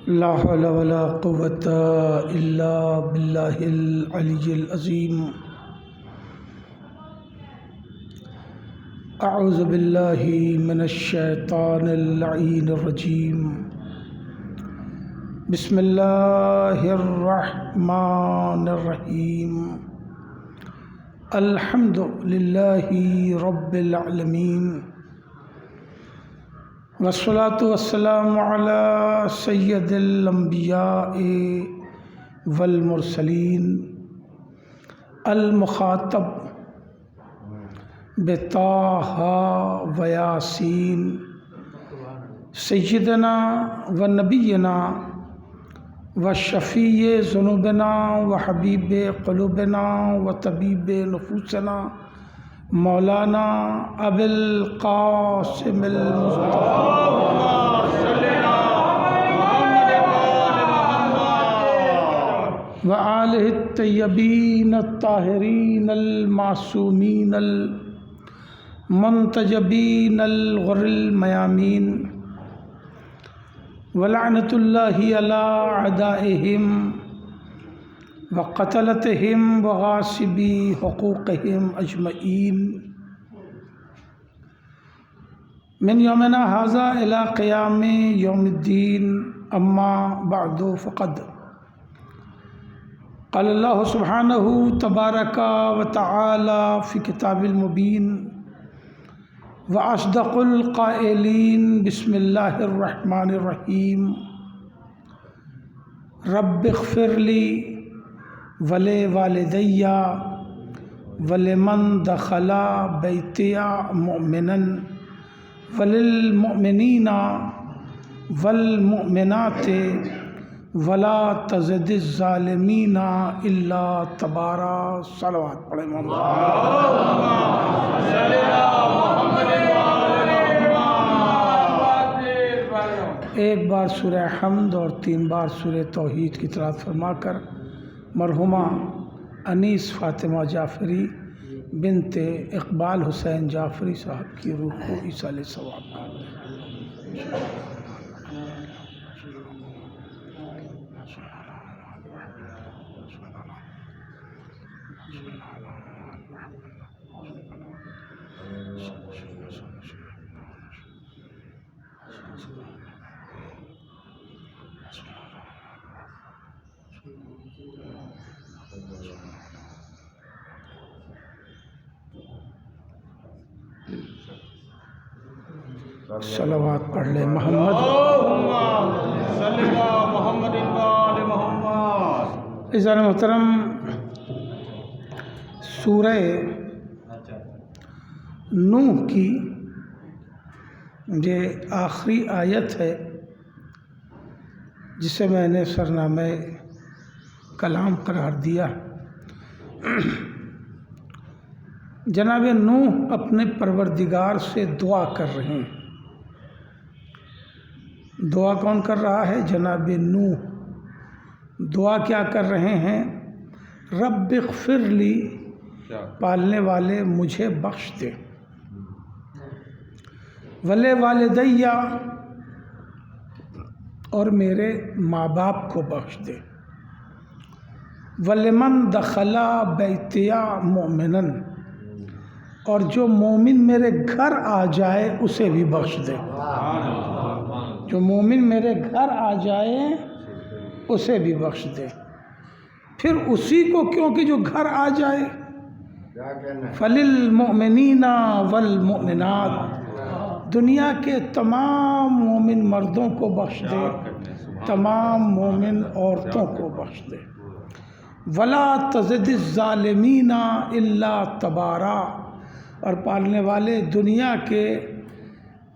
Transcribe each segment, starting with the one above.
لا حول ولا قوة إلا بالله العلي العظيم. أعوذ بالله من الشيطان اللعين الرجيم. بسم الله الرحمن الرحيم. الحمد لله رب العالمين، والصلاة والسلام على سید الانبیاء والمرسلین المخاطب بطٰہ و یاسین، سیدنا و نبینا و شفیع ذنوبنا و حبیب قلوبنا و طبیب نفوسنا مولانا ابی القاسم وآلہ الطیبین الطاہرین المعصومین المنتجبین الغر المیامین، ولعنۃ اللہ علی اعدائہم وقتلتہم وغاصبی حقوقہم اجمعین، من یومنا ھذا الی قیام یوم الدین. اما بعد فقد قال اللہ سبحانہ تبارک و تعالی فی کتاب المبین واصدق القائلین. بسم اللہ الرحمن الرحیم. رب اغفر لی ولوالدی ولمن دخل بیتی مؤمنا وللمؤمنین والمؤمنات ولا تزد الظالمین الا تبارا. صلوات پڑھیں محمد. ایک بار سورہ حمد اور 3 بار سورہ توحید کی تلاوت فرما کر مرحومہ انیس فاطمہ جعفری بنت اقبال حسین جعفری صاحب کی روح کو ایصال ثواب کا. صلوات پڑھ لیں محمد. عزیزان محترم، سورہ نوح کی یہ آخری آیت ہے جسے میں نے سرنامہ کلام قرار دیا. جناب نوح اپنے پروردگار سے دعا کر رہے ہیں. دعا کون کر رہا ہے؟ جناب نوح. دعا کیا کر رہے ہیں؟ رب اغفر لی، پالنے والے مجھے بخش دے، ولوالدی اور میرے ماں باپ کو بخش دے، ولمن دخل بیتی مؤمنا اور جو مومن میرے گھر آ جائے اسے بھی بخش دے. جو مومن میرے گھر آ جائے اسے بھی بخش دے. پھر اسی کو کیونکہ جو گھر آ جائے، فَلِلْمُؤْمِنِينَ وَالْمُؤْمِنَاتِ، دنیا کے تمام مومن مردوں کو بخش دے، تمام مومن عورتوں کو بخش دے. وَلَا تَزِدِ الظَّالِمِينَ إِلَّا تَبَارًا، اور پالنے والے دنیا کے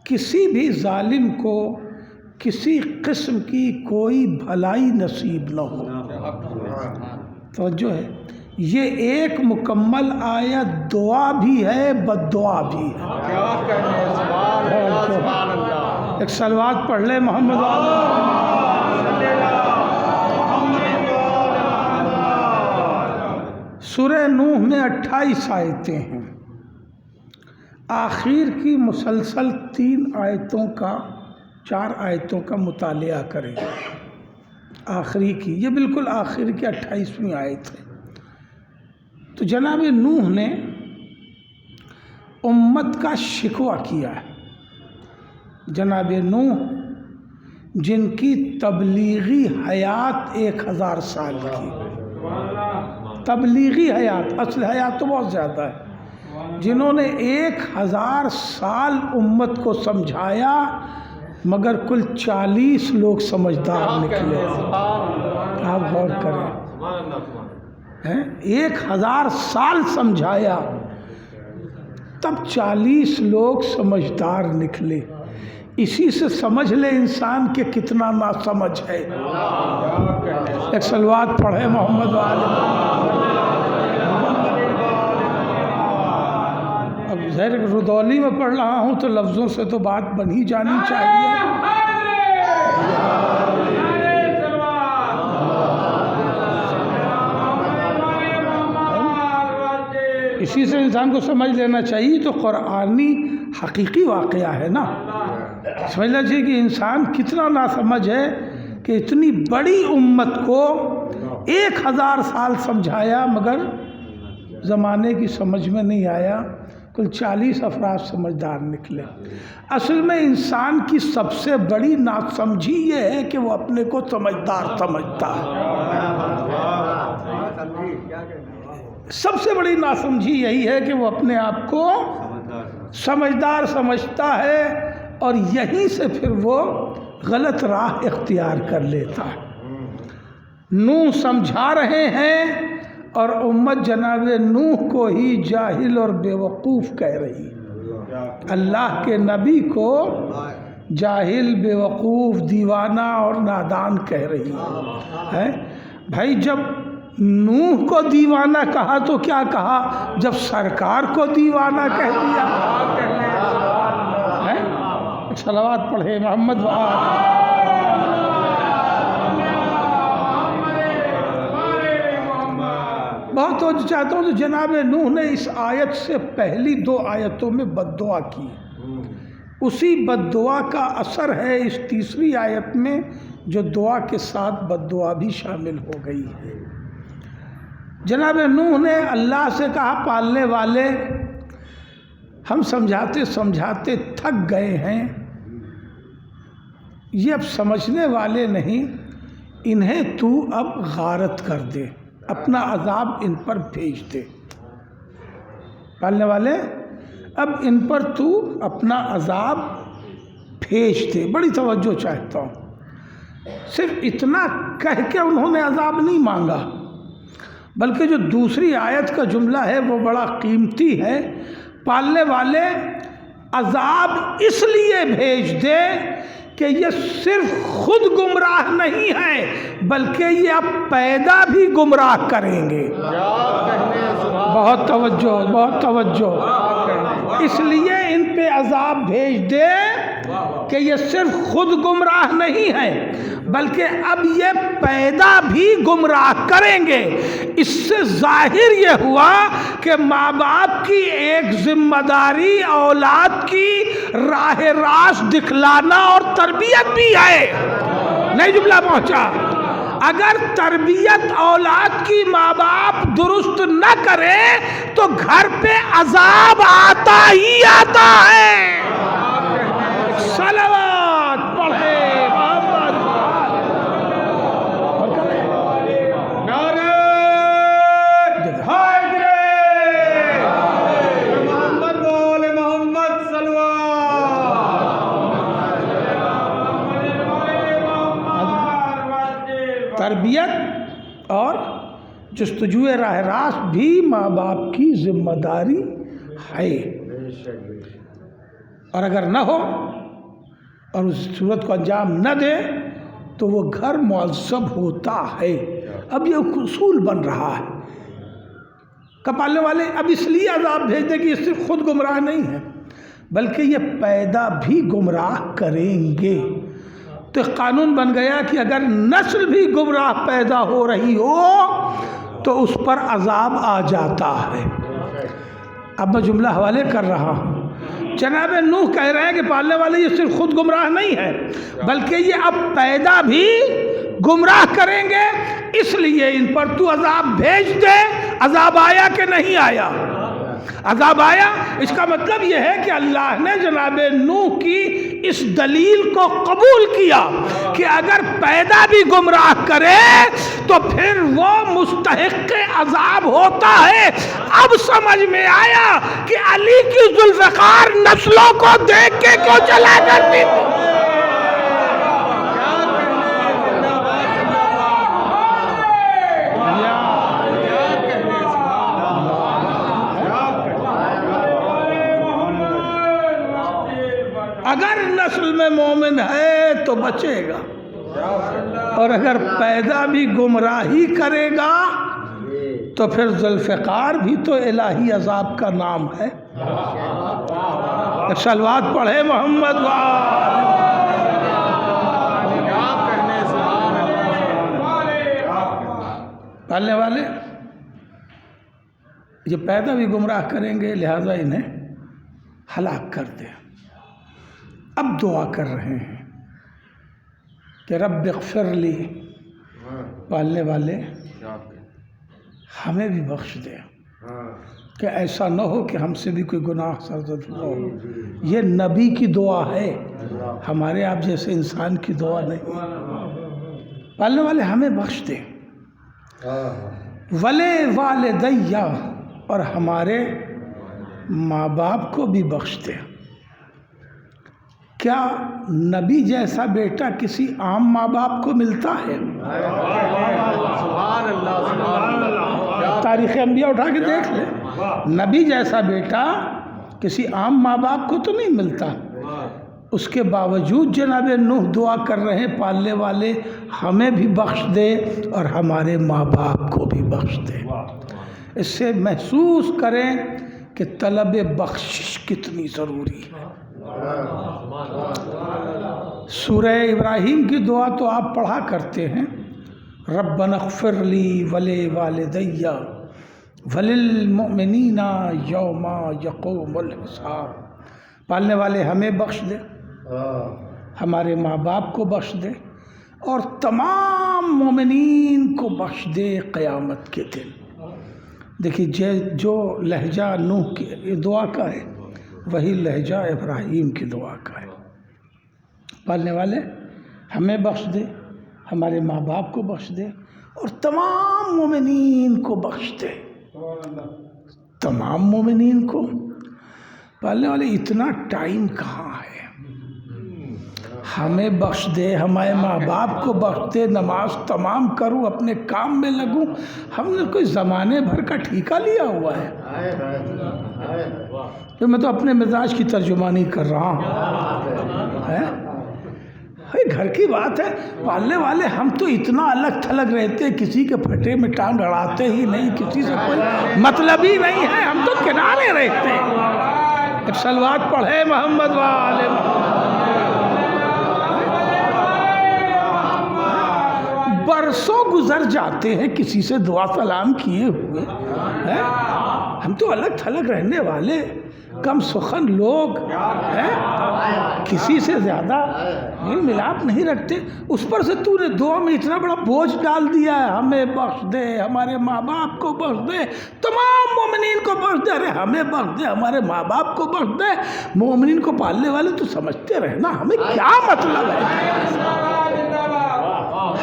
کسی بھی ظالم کو کسی قسم کی کوئی بھلائی نصیب نہ ہو. توجہ ہے، یہ ایک مکمل آیت دعا بھی ہے، بد دعا بھی ہے. ایک صلوات پڑھ لے محمد. سورہ نوح میں 28 آیتیں ہیں. آخر کی مسلسل 4 آیتوں کا مطالعہ کریں. آخری کی، یہ بالکل آخر کی 28ویں آیت ہے. تو جناب نوح نے امت کا شکوہ کیا ہے. جناب نوح جن کی تبلیغی حیات 1000 سال کی، تبلیغی حیات، اصل حیات تو بہت زیادہ ہے، جنہوں نے 1000 سال امت کو سمجھایا، مگر کل 40 لوگ سمجھدار نکلے. آپ غور کریں، 1000 سال سمجھایا، تب 40 لوگ سمجھدار نکلے. اسی سے سمجھ لے انسان کے کتنا ناسمجھ ہے. ایک صلوات پڑھے محمد والے. اب ظاہر رودولی میں پڑھ رہا ہوں تو لفظوں سے تو بات بن ہی جانی چاہیے. اسی سے انسان کو سمجھ لینا چاہیے. تو قرآنی حقیقی واقعہ ہے نا. سمجھنا چاہیے کہ انسان کتنا ناسمجھ ہے کہ اتنی بڑی امت کو 1000 سال سمجھایا، مگر زمانے کی سمجھ میں نہیں آیا. کل 40 افراد سمجھدار نکلے. اصل میں انسان کی سب سے بڑی ناسمجھی یہ ہے کہ وہ اپنے کو سمجھدار سمجھتا ہے. سب سے بڑی ناسمجھی یہی ہے کہ وہ اپنے آپ کو سمجھدار سمجھتا ہے، اور یہیں سے پھر وہ غلط راہ اختیار کر لیتا ہے. نوح سمجھا رہے ہیں اور امت جناب نوح کو ہی جاہل اور بیوقوف کہہ رہی. اللہ کے نبی کو جاہل، بیوقوف، دیوانہ اور نادان کہہ رہی ہے. بھائی جب نوح کو دیوانہ کہا تو کیا کہا جب سرکار کو دیوانہ کہہ دیا. صلوات پڑھے محمد بہت توجہ چاہتا ہوں. تو جناب نوح نے اس آیت سے پہلی 2 آیتوں میں بد دعا کی. اسی بد دعا کا اثر ہے اس تیسری آیت میں، جو دعا کے ساتھ بد دعا بھی شامل ہو گئی ہے. جناب نوح نے اللہ سے کہا، پالنے والے ہم سمجھاتے سمجھاتے تھک گئے ہیں، یہ اب سمجھنے والے نہیں، انہیں تو اب غارت کر دے، اپنا عذاب ان پر بھیج دے. پالنے والے اب ان پر تو اپنا عذاب بھیج دے. بڑی توجہ چاہتا ہوں. صرف اتنا کہہ کے انہوں نے عذاب نہیں مانگا، بلکہ جو دوسری آیت کا جملہ ہے وہ بڑا قیمتی ہے. پالنے والے عذاب اس لیے بھیج دے کہ یہ صرف خود گمراہ نہیں ہے، بلکہ یہ اب پیدا بھی گمراہ کریں گے. بہت توجہ، بہت توجہ. اس لیے ان پہ عذاب بھیج دے کہ یہ صرف خود گمراہ نہیں ہے، بلکہ اب یہ پیدا بھی گمراہ کریں گے. اس سے ظاہر یہ ہوا کہ ماں باپ کی ایک ذمہ داری اولاد کی راہ راست دکھلانا اور تربیت بھی ہے. نہیں جملہ پہنچا؟ اگر تربیت اولاد کی ماں باپ درست نہ کرے تو گھر پہ عذاب آتا ہی آتا ہے. صلوات پڑھے محمد. نعرہ حیدر محمد بولے محمد. تربیت اور جستجوء راہ راست بھی ماں باپ کی ذمہ داری ہے، اور اگر نہ ہو اور اس صورت کو انجام نہ دے تو وہ گھر معذب ہوتا ہے. اب یہ اصول بن رہا ہے. پالنے والے اب اس لیے عذاب بھیج دے کہ یہ صرف خود گمراہ نہیں ہے، بلکہ یہ پیدا بھی گمراہ کریں گے. تو قانون بن گیا کہ اگر نسل بھی گمراہ پیدا ہو رہی ہو تو اس پر عذاب آ جاتا ہے. اب میں جملہ حوالے کر رہا ہوں. جناب نوح کہہ رہے ہیں کہ پالنے والے یہ صرف خود گمراہ نہیں ہے بلکہ یہ اب پیدا بھی گمراہ کریں گے، اس لیے ان پر تو عذاب بھیج دے۔ عذاب آیا کہ نہیں آیا؟ عذاب آیا۔ اس کا مطلب یہ ہے کہ اللہ نے جناب نوح کی اس دلیل کو قبول کیا کہ اگر پیدا بھی گمراہ کرے تو پھر وہ مستحق عذاب ہوتا ہے۔ اب سمجھ میں آیا کہ علی کی ذوالفقار نسلوں کو دیکھ کے کیوں چلا کرتی تھی۔ اگر نسل میں مومن ہے تو بچے گا، اور اگر پیدا بھی گمراہی کرے گا تو پھر ذوالفقار بھی تو الہی عذاب کا نام ہے۔ صلوات پڑھے محمد پالنے والے یہ پیدا بھی گمراہ کریں گے، لہذا انہیں ہلاک کر دیں۔ اب دعا کر رہے ہیں کہ رب اغفر لی، پالنے والے ہمیں بھی بخش دے، کہ ایسا نہ ہو کہ ہم سے بھی کوئی گناہ سرزد ہو۔ یہ نبی کی دعا ہے، ہمارے آپ جیسے انسان کی دعا نہیں۔ پالنے والے ہمیں بخش دے، وَلِ وَالِدَيَّ، اور ہمارے ماں باپ کو بھی بخش دے۔ کیا نبی جیسا بیٹا کسی عام ماں باپ کو ملتا ہے؟ تاریخ انبیاء اٹھا کے دیکھ لیں، نبی جیسا بیٹا کسی عام ماں باپ کو تو نہیں ملتا۔ اس کے باوجود جناب نوح دعا کر رہے ہیں پالنے والے ہمیں بھی بخش دے اور ہمارے ماں باپ کو بھی بخش دے۔ اس سے محسوس کریں کہ طلب بخشش کتنی ضروری ہے۔ سورہ ابراہیم کی دعا تو آپ پڑھا کرتے ہیں، ربنا اغفر لی ولوالدی وللمؤمنین یوم یقوم الحساب۔ پالنے والے ہمیں بخش دے، ہمارے ماں باپ کو بخش دے، اور تمام مومنین کو بخش دے قیامت کے دن۔ دیکھیے جو لہجہ نوح کی دعا کا ہے وہی لہجہ ابراہیم کی دعا کا ہے۔ پالنے والے ہمیں بخش دے، ہمارے ماں باپ کو بخش دے، اور تمام مومنین کو بخش دے۔ تمام مومنین کو پالنے والے اتنا ٹائم کہاں ہے؟ ہمیں بخش دے، ہمارے ماں باپ کو بخش دے، نماز تمام کروں، اپنے کام میں لگوں۔ ہم نے کوئی زمانے بھر کا ٹھیکہ لیا ہوا ہے؟ میں تو اپنے مزاج کی ترجمانی کر رہا ہوں۔ گھر کی بات ہے۔ پالنے والے ہم تو اتنا الگ تھلگ رہتے، کسی کے پھٹے میں ٹانگ اڑاتے ہی نہیں، کسی سے کوئی مطلب ہی نہیں ہے، ہم تو کنارے رہتے ہیں۔ ایک صلوات پڑھے محمد والے۔ برسوں گزر جاتے ہیں کسی سے دعا سلام کیے ہوئے، ہم تو الگ تھلگ رہنے والے کم سخن لوگ ہیں، کسی سے زیادہ میل ملاپ نہیں رکھتے۔ اس پر سے تو نے دعا میں اتنا بڑا بوجھ ڈال دیا ہے، ہمیں بخش دے، ہمارے ماں باپ کو بخش دے، تمام مومنین کو بخش دے۔ ارے ہمیں بخش دے، ہمارے ماں باپ کو بخش دے، مومنین کو پالنے والے تو سمجھتے رہنا ہمیں کیا مطلب ہے،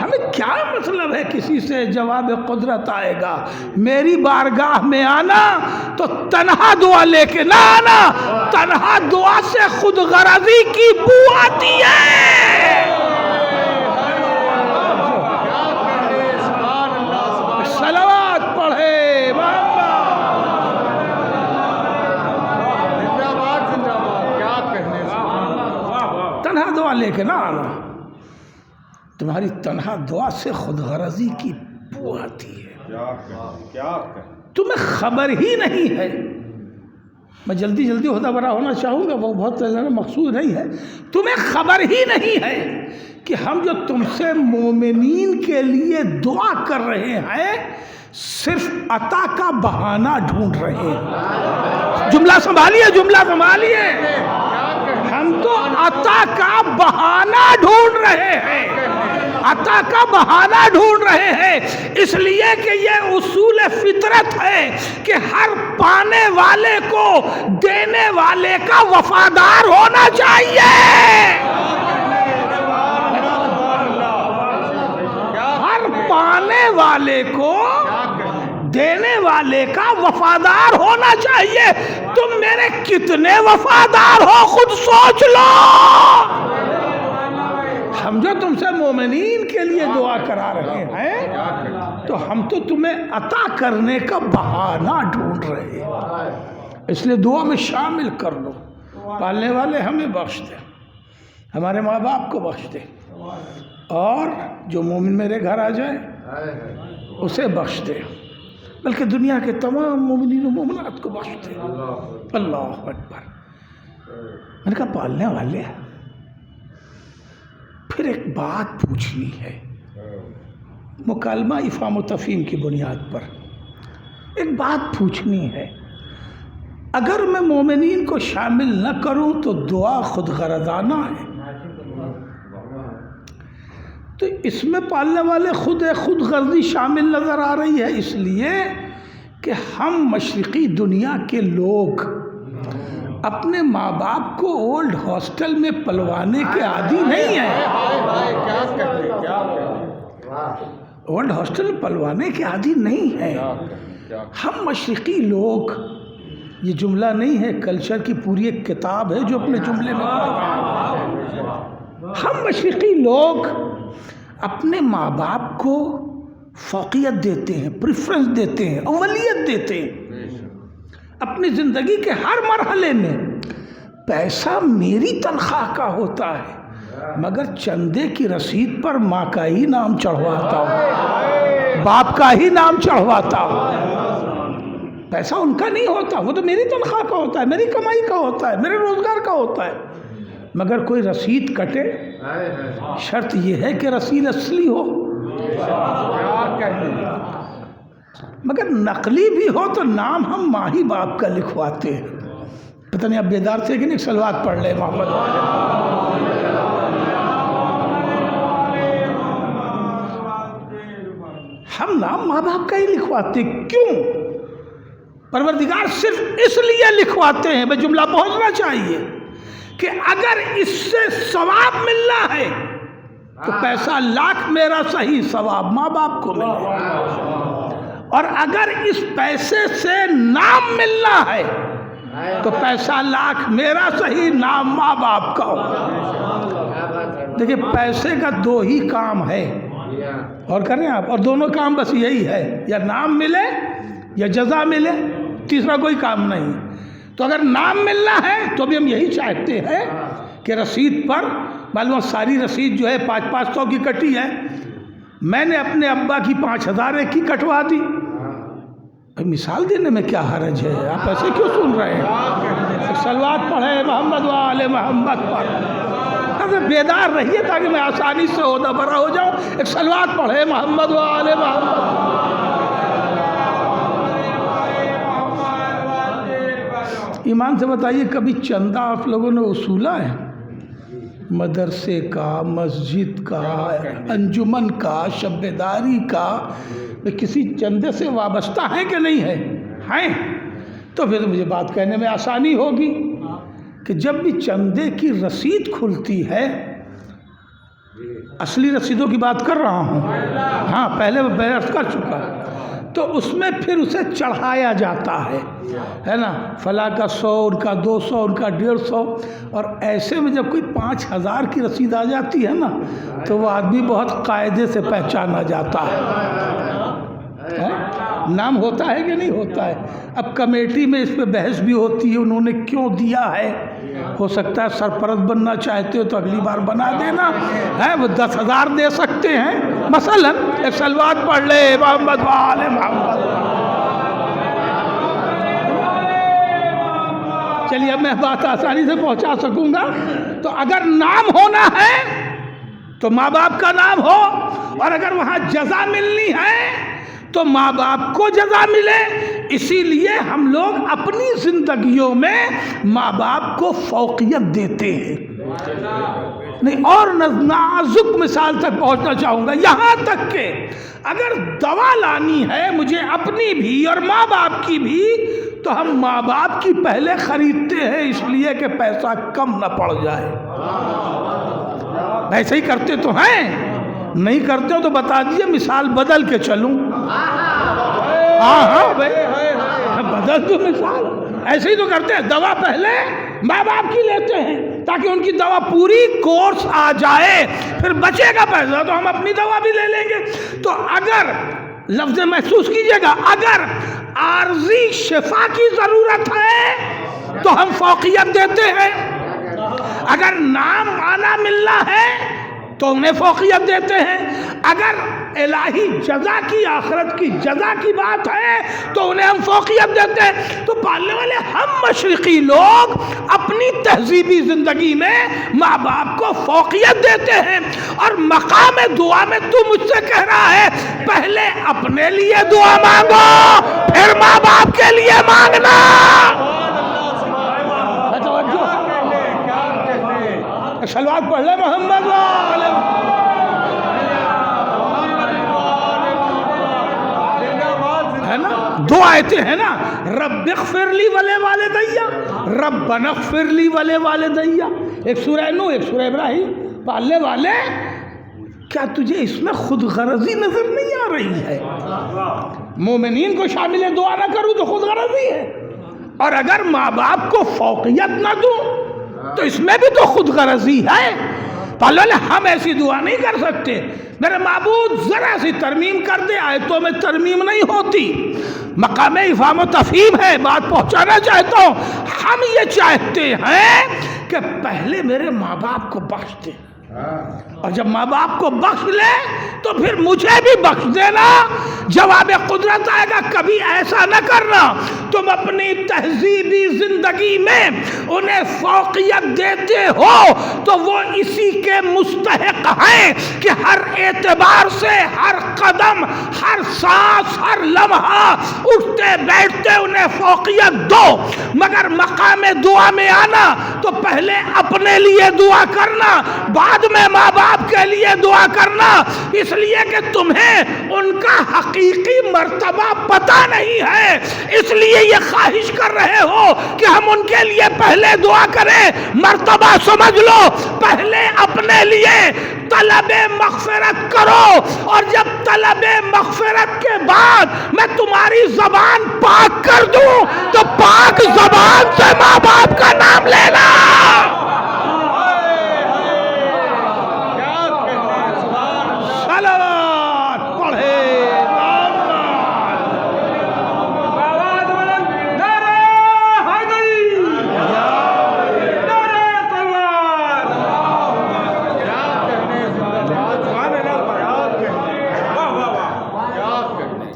ہمیں کیا مطلب ہے کسی سے جواب قدرت آئے گا۔ میری بارگاہ میں آنا تو تنہا دعا لے کے نہ آنا، تنہا دعا سے خود غرضی کی بو آتی ہے۔ صلوات پڑھے تنہا دعا لے کے نہ آنا، تمہاری تنہا دعا سے خود غرضی کی بو آتی ہے۔ تمہیں خبر ہی نہیں ہے، میں جلدی عہدہ برا ہونا چاہوں گا، وہ بہت مقصود نہیں ہے، تمہیں خبر ہی نہیں ہے کہ ہم جو تم سے مومنین کے لیے دعا کر رہے ہیں صرف عطا کا بہانہ ڈھونڈ رہے ہیں۔ جملہ سنبھالیے، جملہ سنبھالیے. ہم تو عطا کا بہانہ ڈھونڈ رہے ہیں، عطا کا بہانہ ڈھونڈ رہے ہیں، اس لیے کہ یہ اصول فطرت ہے کہ ہر پانے والے کو دینے والے کا وفادار ہونا چاہیے. ہر پانے والے کو دینے والے کا وفادار ہونا چاہیے. تم میرے کتنے وفادار ہو خود سوچ لو. ہم جو تم سے مومنین کے لیے دعا کرا رہے ہیں تو ہم تو تمہیں عطا کرنے کا بہانہ ڈھونڈ رہے ہیں، اس لیے دعا میں شامل کر لو. پالنے والے ہمیں بخش دے، ہمارے ماں باپ کو بخش دے، اور جو مومن میرے گھر آ جائے اسے بخش دے، بلکہ دنیا کے تمام مومنین و مومنات کو بخش دے. اللہ اکبر. میں نے کہا پالنے والے، پھر ایک بات پوچھنی ہے، مکالمہ افہام و تفہیم کی بنیاد پر ایک بات پوچھنی ہے. اگر میں مومنین کو شامل نہ کروں تو دعا خود غرضانہ ہے، تو اس میں پالنے والے خود غرضی شامل نظر آ رہی ہے، اس لیے کہ ہم مشرقی دنیا کے لوگ اپنے ماں باپ کو اولڈ ہاسٹل میں پلوانے کے عادی نہیں ہیں. اولڈ ہاسٹل میں پلوانے کے عادی نہیں ہیں. ہم مشرقی لوگ، یہ جملہ نہیں ہے، کلچر کی پوری ایک کتاب ہے جو اپنے جملے میں پڑھا. ہم مشرقی لوگ اپنے ماں باپ کو فوقیت دیتے ہیں، پریفرنس دیتے ہیں، اولیت دیتے ہیں. اپنی زندگی کے ہر مرحلے میں پیسہ میری تنخواہ کا ہوتا ہے، مگر چندے کی رسید پر ماں کا ہی نام چڑھواتا ہوں، باپ کا ہی نام چڑھواتا ہوں. پیسہ ان کا نہیں ہوتا، وہ تو میری تنخواہ کا ہوتا ہے، میری کمائی کا ہوتا ہے، میرے روزگار کا ہوتا ہے. مگر کوئی رسید کٹے، شرط یہ ہے کہ رسید اصلی ہو، مگر نقلی بھی ہو تو نام ہم ماں ہی باپ کا لکھواتے ہیں. پتہ نہیں اب بیدار تھے کہ نہیں، صلوات پڑھ لے محمد. ہم نام ماں باپ کا ہی لکھواتے. کیوں؟ پروردگار صرف اس لیے لکھواتے ہیں، بے جملہ پہنچنا چاہیے، کہ اگر اس سے ثواب ملنا ہے تو پیسہ لاکھ میرا صحیح، ثواب ماں باپ کو ملے. اور اگر اس پیسے سے نام ملنا ہے تو پیسہ لاکھ میرا صحیح، نام ماں باپ کا ہو. دیکھیں پیسے کا دو ہی کام ہے، اور کریں آپ، اور دونوں کام بس یہی ہے، یا نام ملے یا جزا ملے، تیسرا کوئی کام نہیں. تو اگر نام ملنا ہے تو بھی ہم یہی چاہتے ہیں کہ رسید پر، معلوم ساری رسید جو ہے 500 کی کٹی ہے، میں نے اپنے ابا کی 5000 کی کٹوا دی. مثال دینے میں کیا حرج ہے؟ آپ ایسے کیوں سن رہے ہیں؟ صلوات پڑھے محمد و آل محمد پر. بیدار رہیے تاکہ میں آسانی سے عہدہ برا ہو جاؤں. ایک صلوات پڑھے محمد و آل محمد. ایمان سے بتائیے کبھی چندہ آپ لوگوں نے وصولا ہے؟ مدرسے کا، مسجد کا، انجمن کا، شب بیداری کا، کسی چندے سے وابستہ ہیں کہ نہیں ہے؟ ہیں. تو پھر مجھے بات کہنے میں آسانی ہوگی کہ جب بھی چندے کی رسید کھلتی ہے، اصلی رسیدوں کی بات کر رہا ہوں، ہاں پہلے میں بیعت کر چکا، تو اس میں پھر اسے چڑھایا جاتا ہے نا، فلاں کا 100، ان کا 200، ان کا 150. اور ایسے میں جب کوئی 5000 کی رسید آ جاتی ہے نا تو وہ آدمی بہت قاعدے سے پہچانا جاتا ہے. نام ہوتا ہے کہ نہیں ہوتا ہے؟ اب کمیٹی میں اس پہ بحث بھی ہوتی ہے، انہوں نے کیوں دیا ہے. ہو سکتا ہے سرپرست بننا چاہتے ہو تو اگلی بار بنا دینا ہے، وہ 10,000 دے سکتے ہیں مثلا. ایک صلوات پڑھ لے محمد و آل محمد. چلیے اب میں بات آسانی سے پہنچا سکوں گا. تو اگر نام ہونا ہے تو ماں باپ کا نام ہو، اور اگر وہاں جزا ملنی ہے تو ماں باپ کو جزا ملے. اسی لیے ہم لوگ اپنی زندگیوں میں ماں باپ کو فوقیت دیتے ہیں. نہیں، اور نازک مثال تک پہنچنا چاہوں گا، یہاں تک کہ اگر دوا لانی ہے مجھے اپنی بھی اور ماں باپ کی بھی، تو ہم ماں باپ کی پہلے خریدتے ہیں، اس لیے کہ پیسہ کم نہ پڑ جائے. ایسے ہی کرتے تو ہیں، نہیں کرتے ہو تو بتا دیجئے، مثال بدل کے چلوں. ہاں بھائی، بدل دو مثال. ایسے ہی تو کرتے ہیں، دوا پہلے ماں باپ کی لیتے ہیں تاکہ ان کی دوا پوری کورس آ جائے، پھر بچے گا پیسہ تو ہم اپنی دوا بھی لے لیں گے. تو اگر لفظ محسوس کیجئے گا، اگر عارضی شفا کی ضرورت ہے تو ہم فوقیت دیتے ہیں، اگر نام آنا ملنا ہے تو انہیں فوقیت دیتے ہیں، اگر الہی جزا کی، آخرت کی جزا کی بات ہے تو انہیں ہم فوقیت دیتے ہیں. تو پالنے والے ہم مشرقی لوگ اپنی تہذیبی زندگی میں ماں باپ کو فوقیت دیتے ہیں. اور مقام دعا میں تو مجھ سے کہہ رہا ہے پہلے اپنے لیے دعا مانگو پھر ماں باپ کے لیے مانگنا. صلوات پڑھ لے محمد ہے نا. دو آیتیں ہیں نا، رب اغفر لی ولی والدیّ، ربنا اغفر لی ولی والدیّ. ایک سورہ نوح، ایک سورہ ابراہیم. پالنے والے، کیا تجھے اس میں خود غرضی نظر نہیں آ رہی ہے؟ مومنین کو شامل دعا نہ کروں تو خود غرضی ہے، اور اگر ماں باپ کو فوقیت نہ دوں تو اس میں بھی تو خود غرضی ہے. ہم ایسی دعا نہیں کر سکتے، میرے معبود ذرا سی ترمیم کر دے. آیتوں میں ترمیم نہیں ہوتی، مقام افہام و تفہیم ہے. بات پہنچانا چاہتا ہوں، ہم یہ چاہتے ہیں کہ پہلے میرے ماں باپ کو بخش دے، اور جب ماں باپ کو بخش لے تو پھر مجھے بھی بخش دینا. جواب قدرت آئے گا. کبھی ایسا نہ کرنا تم اپنی تہذیبی زندگی میں انہیں فوقیت دیتے ہو تو وہ اسی کے مستحق ہیں کہ ہر اعتبار سے، ہر قدم، ہر سانس، ہر لمحہ، اٹھتے بیٹھتے انہیں فوقیت دو. مگر مقام دعا میں آنا تو پہلے اپنے لیے دعا کرنا، بعد میں ماں باپ کے لیے دعا کرنا، اس لیے کہ تمہیں ان کا حقیقی مرتبہ پتہ نہیں ہے، اس لیے یہ خواہش کر رہے ہو کہ ہم ان کے لیے پہلے دعا کریں. مرتبہ سمجھ لو، پہلے اپنے لیے طلب مغفرت کرو، اور جب طلب مغفرت کے بعد میں تمہاری زبان پاک کر دوں تو پاک زبان سے ماں باپ کا نام لینا.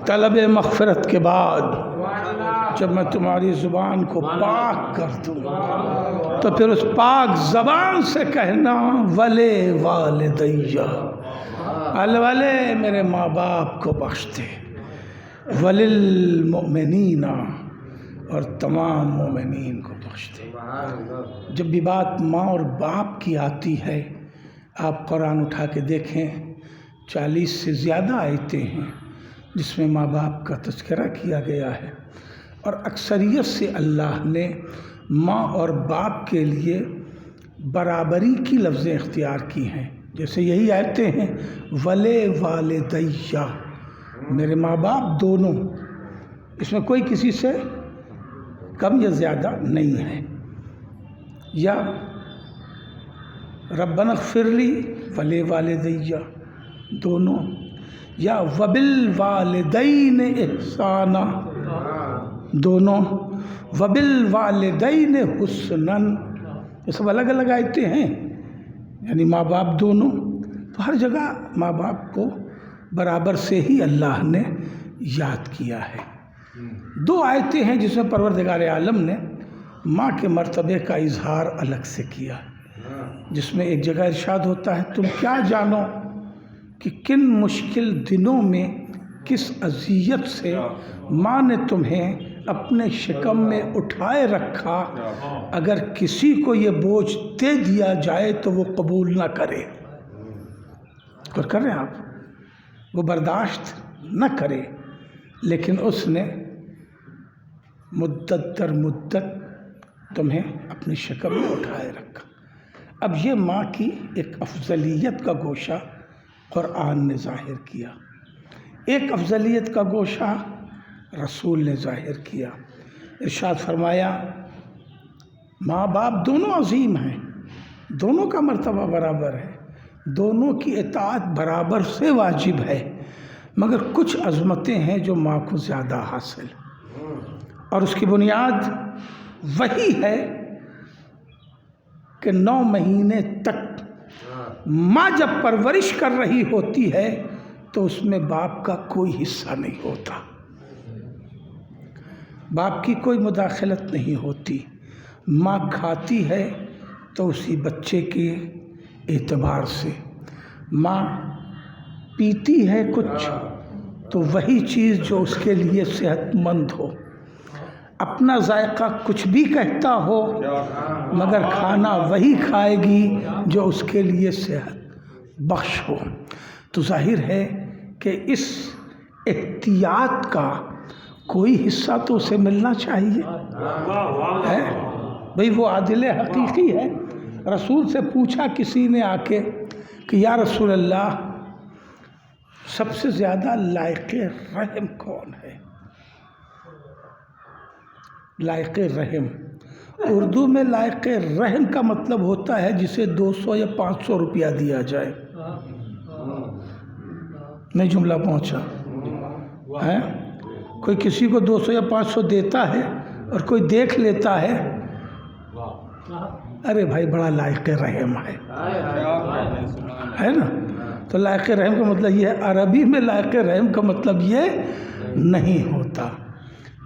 طلب مغفرت کے بعد جب میں تمہاری زبان کو پاک کر دوں تو پھر اس پاک زبان سے کہنا ولی والدیّ، والے میرے ماں باپ کو بخش دے، وللمؤمنین، اور تمام مومنین کو بخش دے. جب بھی بات ماں اور باپ کی آتی ہے، آپ قرآن اٹھا کے دیکھیں، 40 سے زیادہ آیتیں ہیں جس میں ماں باپ کا تذکرہ کیا گیا ہے، اور اکثریت سے اللہ نے ماں اور باپ کے لیے برابری کی لفظیں اختیار کی ہیں. جیسے یہی آیتیں ہیں ولی والدیّ، میرے ماں باپ دونوں، اس میں کوئی کسی سے کم یا زیادہ نہیں ہے. یا ربنا اغفر لی ولی والدیّ دونوں، یا وبالوالدین احسانا دونوں، وبالوالدین حسنا، یہ سب الگ الگ آیتیں ہیں، یعنی ماں باپ دونوں. تو ہر جگہ ماں باپ کو برابر سے ہی اللہ نے یاد کیا ہے. 2 آیتیں ہیں جس میں پروردگار عالم نے ماں کے مرتبے کا اظہار الگ سے کیا، جس میں ایک جگہ ارشاد ہوتا ہے تم کیا جانو کہ کن مشکل دنوں میں کس اذیت سے ماں نے تمہیں اپنے شکم میں اٹھائے رکھا، اگر کسی کو یہ بوجھ دے دیا جائے تو وہ قبول نہ کرے۔ اور کر رہے ہیں آپ، وہ برداشت نہ کرے، لیکن اس نے مدت در مدت تمہیں اپنی شکم میں اٹھائے رکھا۔ اب یہ ماں کی ایک افضلیت کا گوشہ قرآن نے ظاہر کیا، ایک افضلیت کا گوشہ رسول نے ظاہر کیا۔ ارشاد فرمایا ماں باپ دونوں عظیم ہیں، دونوں کا مرتبہ برابر ہے، دونوں کی اطاعت برابر سے واجب ہے، مگر کچھ عظمتیں ہیں جو ماں کو زیادہ حاصل، اور اس کی بنیاد وہی ہے کہ 9 مہینے تک ماں جب پرورش کر رہی ہوتی ہے تو اس میں باپ کا کوئی حصہ نہیں ہوتا، باپ کی کوئی مداخلت نہیں ہوتی۔ ماں کھاتی ہے تو اسی بچے کے اعتبار سے، ماں پیتی ہے کچھ تو وہی چیز جو اس کے لیے صحت مند ہو، اپنا ذائقہ کچھ بھی کہتا ہو مگر کھانا وہی کھائے گی جو اس کے لیے صحت بخش ہو۔ تو ظاہر ہے کہ اس احتیاط کا کوئی حصہ تو اسے ملنا چاہیے ہے بھئی، وہ عادل حقیقی ہے۔ رسول سے پوچھا کسی نے آ کے کہ یا رسول اللہ، سب سے زیادہ لائق رحم کون ہے؟ لائق رحم، اردو میں لائق رحم کا مطلب ہوتا ہے جسے 200 یا 500 روپیہ دیا جائے۔ نہیں جملہ پہنچا ہے؟ کوئی کسی کو 200 یا 500 دیتا ہے اور کوئی دیکھ لیتا ہے، ارے بھائی بڑا لائق رحم ہے نا؟ تو لائق رحم کا مطلب یہ ہے، عربی میں لائق رحم کا مطلب یہ نہیں ہوتا۔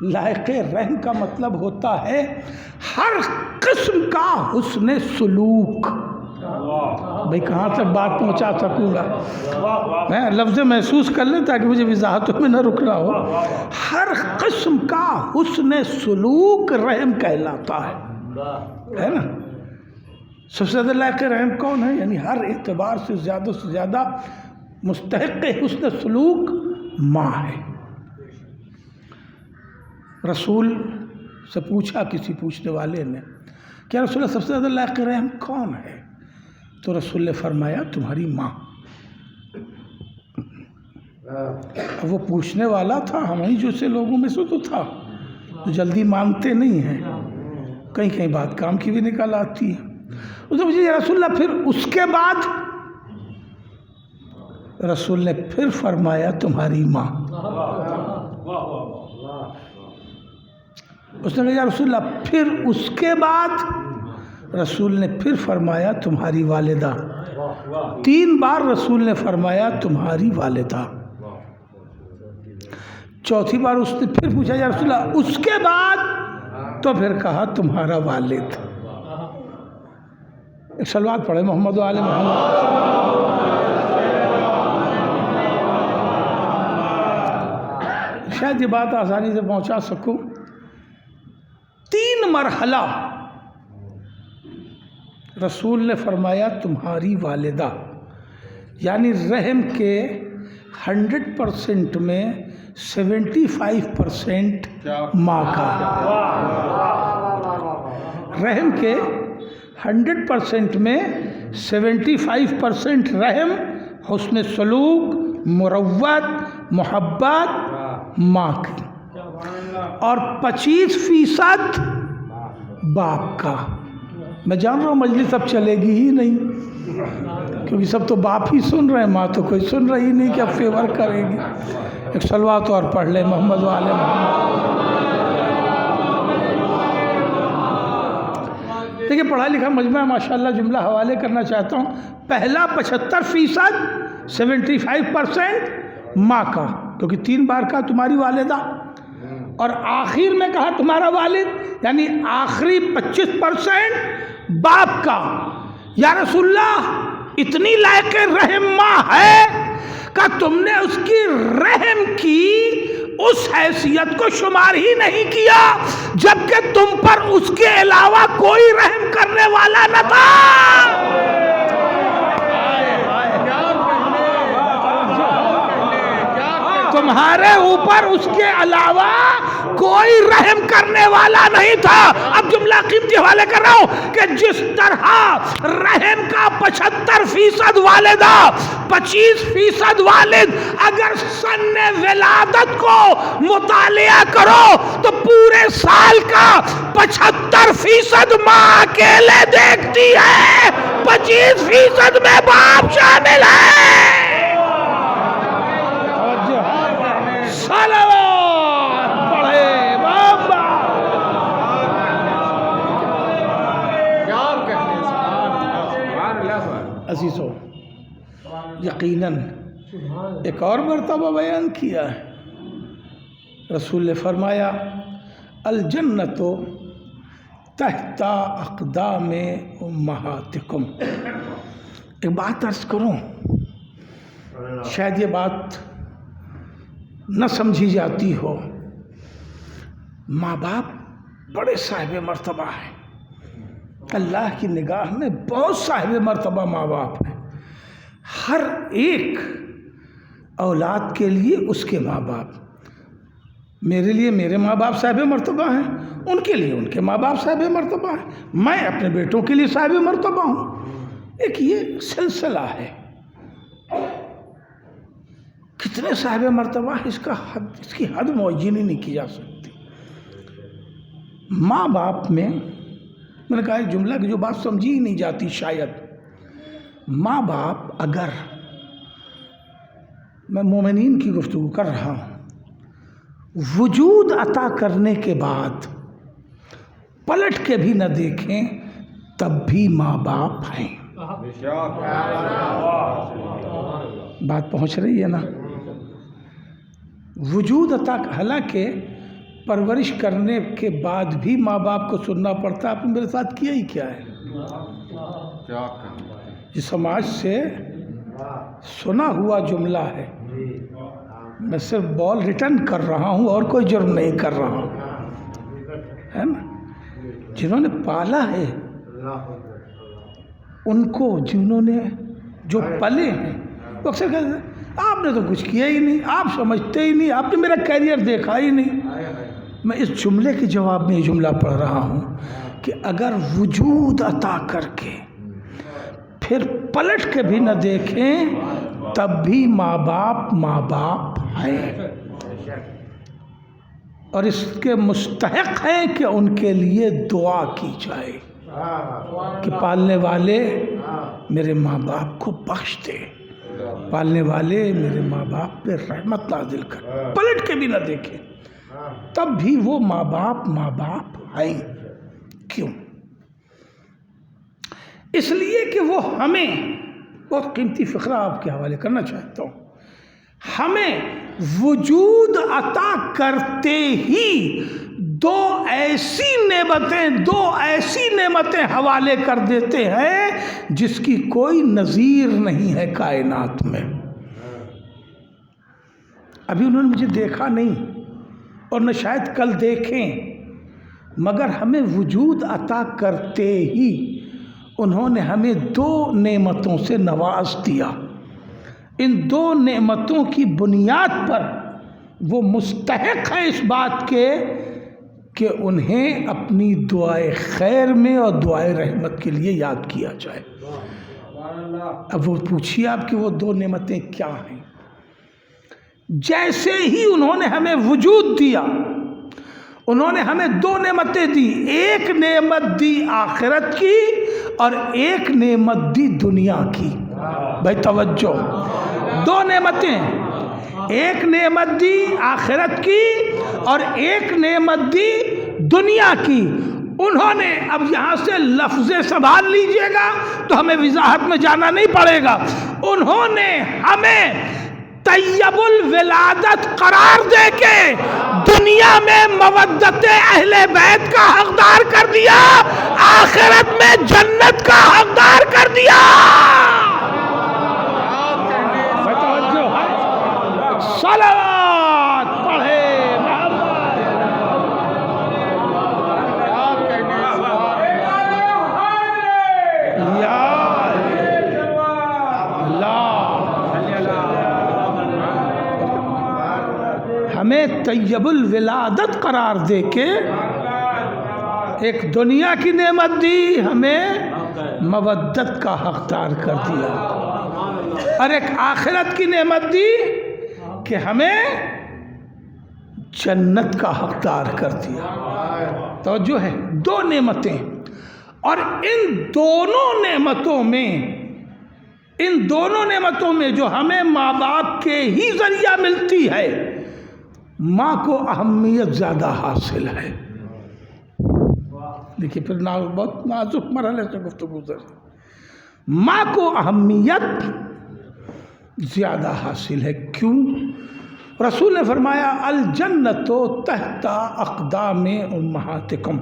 لائق رحم کا مطلب ہوتا ہے ہر قسم کا حسن سلوک۔ بھئی کہاں تک بات پہنچا سکوں گا؟ میں لفظ محسوس کر لیں تاکہ مجھے وضاحتوں میں نہ رکنا ہو۔ ہر قسم کا حسن سلوک رحم کہلاتا ہے نا؟ سب سے زیادہ لائق رحم کون ہے؟ یعنی ہر اعتبار سے زیادہ مستحق حسن سلوک ماں ہے۔ رسول سے پوچھا کسی پوچھنے والے نے، کیا رسول اللہ سب سے زیادہ لائق رحم کون ہے؟ تو رسول نے فرمایا تمہاری ماں۔ اب وہ پوچھنے والا تھا ہمیں جیسے لوگوں میں سے تو تھا، جو جلدی مانتے نہیں ہیں، کہیں بات کام کی بھی نکل آتی ہے۔ اس نے مجھے یا رسول اللہ پھر اس کے بعد؟ رسول نے پھر فرمایا تمہاری ماں۔ اس نے کہا یا رسول اللہ پھر اس کے بعد؟ رسول نے پھر فرمایا تمہاری والدہ۔ 3 بار رسول نے فرمایا تمہاری والدہ۔ چوتھی بار اس نے پھر پوچھا یا رسول اللہ اس کے بعد؟ تو پھر کہا تمہارا والد۔ ایک صلوات پڑھے محمد و آل محمد۔ شاید یہ بات آسانی سے پہنچا سکوں۔ 3 مرحلہ رسول نے فرمایا تمہاری والدہ، یعنی رحم کے 100% میں 75% ماں کا، رحم کے 100% میں 75% رحم، حسن سلوک، مروت، محبت ماں کی، اور 25% باپ کا۔ میں جان رہا ہوں مجلس اب چلے گی ہی نہیں، کیونکہ سب تو باپ ہی سن رہے ہیں، ماں تو کوئی سن رہی نہیں کہ اب فیور کرے گی۔ ایک صلوات اور پڑھ لیں محمد و آل محمد۔ دیکھیں پڑھا لکھا مجمع ماشاءاللہ، جملہ حوالے کرنا چاہتا ہوں۔ پہلا 75%، 75% ماں کا، کیونکہ 3 بار کہا تمہاری والدہ، اور آخر میں کہا تمہارا والد، یعنی آخری 25% باپ کا۔ یا رسول اللہ اتنی لائق رحم ماں ہے کہ تم نے اس کی رحم کی اس حیثیت کو شمار ہی نہیں کیا جبکہ تم پر اس کے علاوہ کوئی رحم کرنے والا نہ تھا۔ تمہارے اوپر اس کے علاوہ کوئی رحم کرنے والا نہیں تھا۔ اب جملہ قیمتی حوالے کر رہا ہوں کہ جس طرح رحم کا 75% والدہ 25% والد اگر سن ولادت کو مطالعہ کرو تو پورے سال کا 75% ماں اکیلے دیکھتی ہے، 25% میں باپ شامل ہے۔ عزیزو، یقیناً ایک اور مرتبہ بیان کیا ہے، رسول نے فرمایا الجنت تحت اقدام امہاتکم۔ ایک بات عرض کروں، شاید یہ بات نہ سمجھی جاتی ہو، ماں باپ بڑے صاحب مرتبہ ہیں، اللہ کی نگاہ میں بہت صاحب مرتبہ ماں باپ ہیں۔ ہر ایک اولاد کے لیے اس کے ماں باپ، میرے لیے میرے ماں باپ صاحب مرتبہ ہیں، ان کے لیے ان کے ماں باپ صاحب مرتبہ ہیں، میں اپنے بیٹوں کے لیے صاحب مرتبہ ہوں۔ ایک یہ سلسلہ ہے، کتنے صاحب مرتبہ اس کی حد معین ہی نہیں کی جا سکتی۔ ماں باپ میں نے کہا ایک جملہ کہ جو بات سمجھی ہی نہیں جاتی شاید، ماں باپ اگر، میں مومنین کی گفتگو کر رہا ہوں، وجود عطا کرنے کے بعد پلٹ کے بھی نہ دیکھیں تب بھی ماں باپ ہیں۔ بات پہنچ رہی ہے نا؟ وجود عطا، حالانکہ پرورش کرنے کے بعد بھی ماں باپ کو سننا پڑتا ہے۔ آپ نے میرے ساتھ کیا ہی کیا ہے؟ یہ سماج سے سنا ہوا جملہ ہے، میں صرف بال ریٹرن کر رہا ہوں اور کوئی جرم نہیں کر رہا ہوں، ہے نا؟ جنہوں نے پالا ہے ان کو، جنہوں نے جو پلے ہیں، وہ اکثر کہتے ہیں آپ نے تو کچھ کیا ہی نہیں، آپ سمجھتے ہی نہیں، آپ نے میرا کیریئر دیکھا ہی نہیں۔ میں اس جملے کے جواب میں یہ جملہ پڑھ رہا ہوں کہ اگر وجود عطا کر کے پھر پلٹ کے بھی نہ دیکھیں تب بھی ماں باپ ہیں، اور اس کے مستحق ہیں کہ ان کے لیے دعا کی جائے کہ پالنے والے میرے ماں باپ کو بخش دے، پالنے والے میرے ماں باپ پہ رحمت نازل کر، پلٹ کے بھی نہ دیکھیں تب بھی وہ ماں باپ ہیں۔ کیوں؟ اس لیے کہ وہ ہمیں، بہت قیمتی فقرہ آپ کے حوالے کرنا چاہتا ہوں، ہمیں وجود عطا کرتے ہی دو ایسی نعمتیں حوالے کر دیتے ہیں جس کی کوئی نظیر نہیں ہے کائنات میں۔ ابھی انہوں نے مجھے دیکھا نہیں اور نہ شاید کل دیکھیں، مگر ہمیں وجود عطا کرتے ہی انہوں نے ہمیں دو نعمتوں سے نواز دیا۔ ان دو نعمتوں کی بنیاد پر وہ مستحق ہے اس بات کے کہ انہیں اپنی دعائے خیر میں اور دعائے رحمت کے لیے یاد کیا جائے۔ اب وہ پوچھیے آپ کہ وہ دو نعمتیں کیا ہیں؟ جیسے ہی انہوں نے ہمیں وجود دیا، انہوں نے ہمیں دو نعمتیں دی، ایک نعمت دی آخرت کی اور ایک نعمت دی دنیا کی۔ بھائی توجہ، دو نعمتیں، ایک نعمت دی آخرت کی اور ایک نعمت دی دنیا کی۔ انہوں نے، اب یہاں سے لفظ سنبھال لیجئے گا تو ہمیں وضاحت میں جانا نہیں پڑے گا، انہوں نے ہمیں طیب الولادت قرار دے کے دنیا میں مودت اہل بیت کا حقدار کر دیا، آخرت میں جنت کا حقدار کر دیا۔ صلوات پڑھے طیب الولادت قرار دے کے ایک دنیا کی نعمت دی، ہمیں مودت کا حقدار کر دیا، اور ایک آخرت کی نعمت دی کہ ہمیں جنت کا حقدار کر دیا۔ توجہ ہے، دو نعمتیں، اور ان دونوں نعمتوں میں جو ہمیں ماں باپ کے ہی ذریعہ ملتی ہے، ماں کو اہمیت زیادہ حاصل ہے۔ دیکھیے پھر بہت نازک مرحلے سے گفتگو ہے۔ ماں کو اہمیت زیادہ حاصل ہے، کیوں؟ رسول نے فرمایا الجنت تحت اقدام امہاتکم،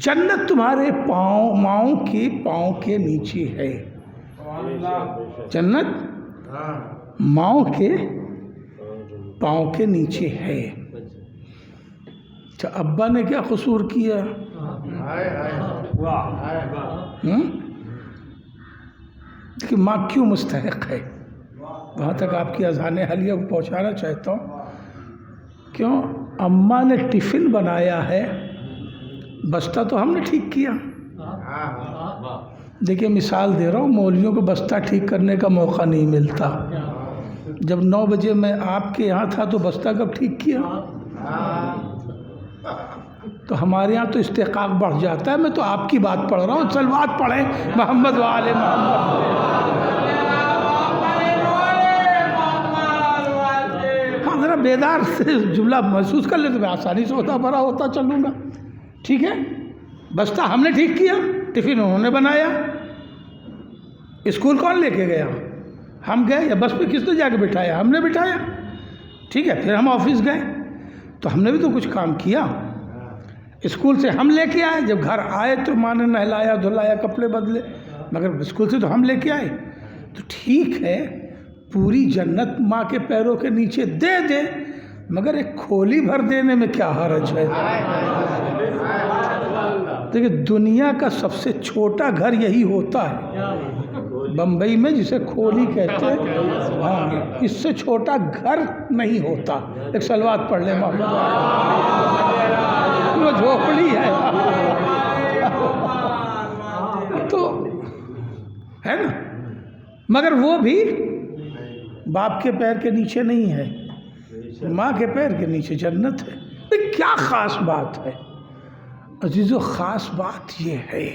جنت تمہارے ماؤں کے پاؤں کے نیچے ہے۔ جنت ماؤں کے پاؤں کے نیچے ہے۔ اچھا، ابا نے کیا قصور کیا؟ کہ ماں کیوں مستحق ہے؟ وہاں تک آپ کی اذہان حلیہ کو پہنچانا چاہتا ہوں۔ کیوں؟ اماں نے ٹفن بنایا ہے، بستہ تو ہم نے ٹھیک کیا۔ دیکھیے مثال دے رہا ہوں، مولویوں کو بستہ ٹھیک کرنے کا موقع نہیں ملتا۔ جب 9 بجے میں آپ کے یہاں تھا تو بستہ کب ٹھیک کیا؟ تو ہمارے یہاں تو استحقاق بڑھ جاتا ہے۔ میں تو آپ کی بات پڑھ رہا ہوں، صلوات پڑھیں محمد و آل محمد۔ ہاں ذرا بیدار سے جملہ محسوس کر لے تو میں آسانی سے ہوتا بھرا ہوتا چلوں گا، ٹھیک ہے؟ بستہ ہم نے ٹھیک کیا، ٹفن انہوں نے بنایا، اسکول کون لے کے گیا؟ ہم گئے، یا بس پہ کس نے جا کے بٹھایا؟ ہم نے بٹھایا، ٹھیک ہے؟ پھر ہم آفس گئے تو ہم نے بھی تو کچھ کام کیا۔ اسکول سے ہم لے کے آئے، جب گھر آئے تو ماں نے نہلایا دھلایا کپڑے بدلے، مگر اسکول سے تو ہم لے کے آئے۔ تو ٹھیک ہے، پوری جنت ماں کے پیروں کے نیچے دے دے، مگر ایک کھولی بھر دینے میں کیا حرج ہے؟ دیکھیں دنیا کا سب سے چھوٹا گھر یہی ہوتا ہے، بمبئی میں جسے کھولی کہتے ہیں، ہاں اس سے چھوٹا گھر نہیں ہوتا۔ ایک صلوات پڑھ لیں محمد، وہ جھوپڑی ہے تو ہے نا، مگر وہ بھی باپ کے پیر کے نیچے نہیں ہے، ماں کے پیر کے نیچے جنت ہے۔ کیا خاص بات ہے عزیزو؟ خاص بات یہ ہے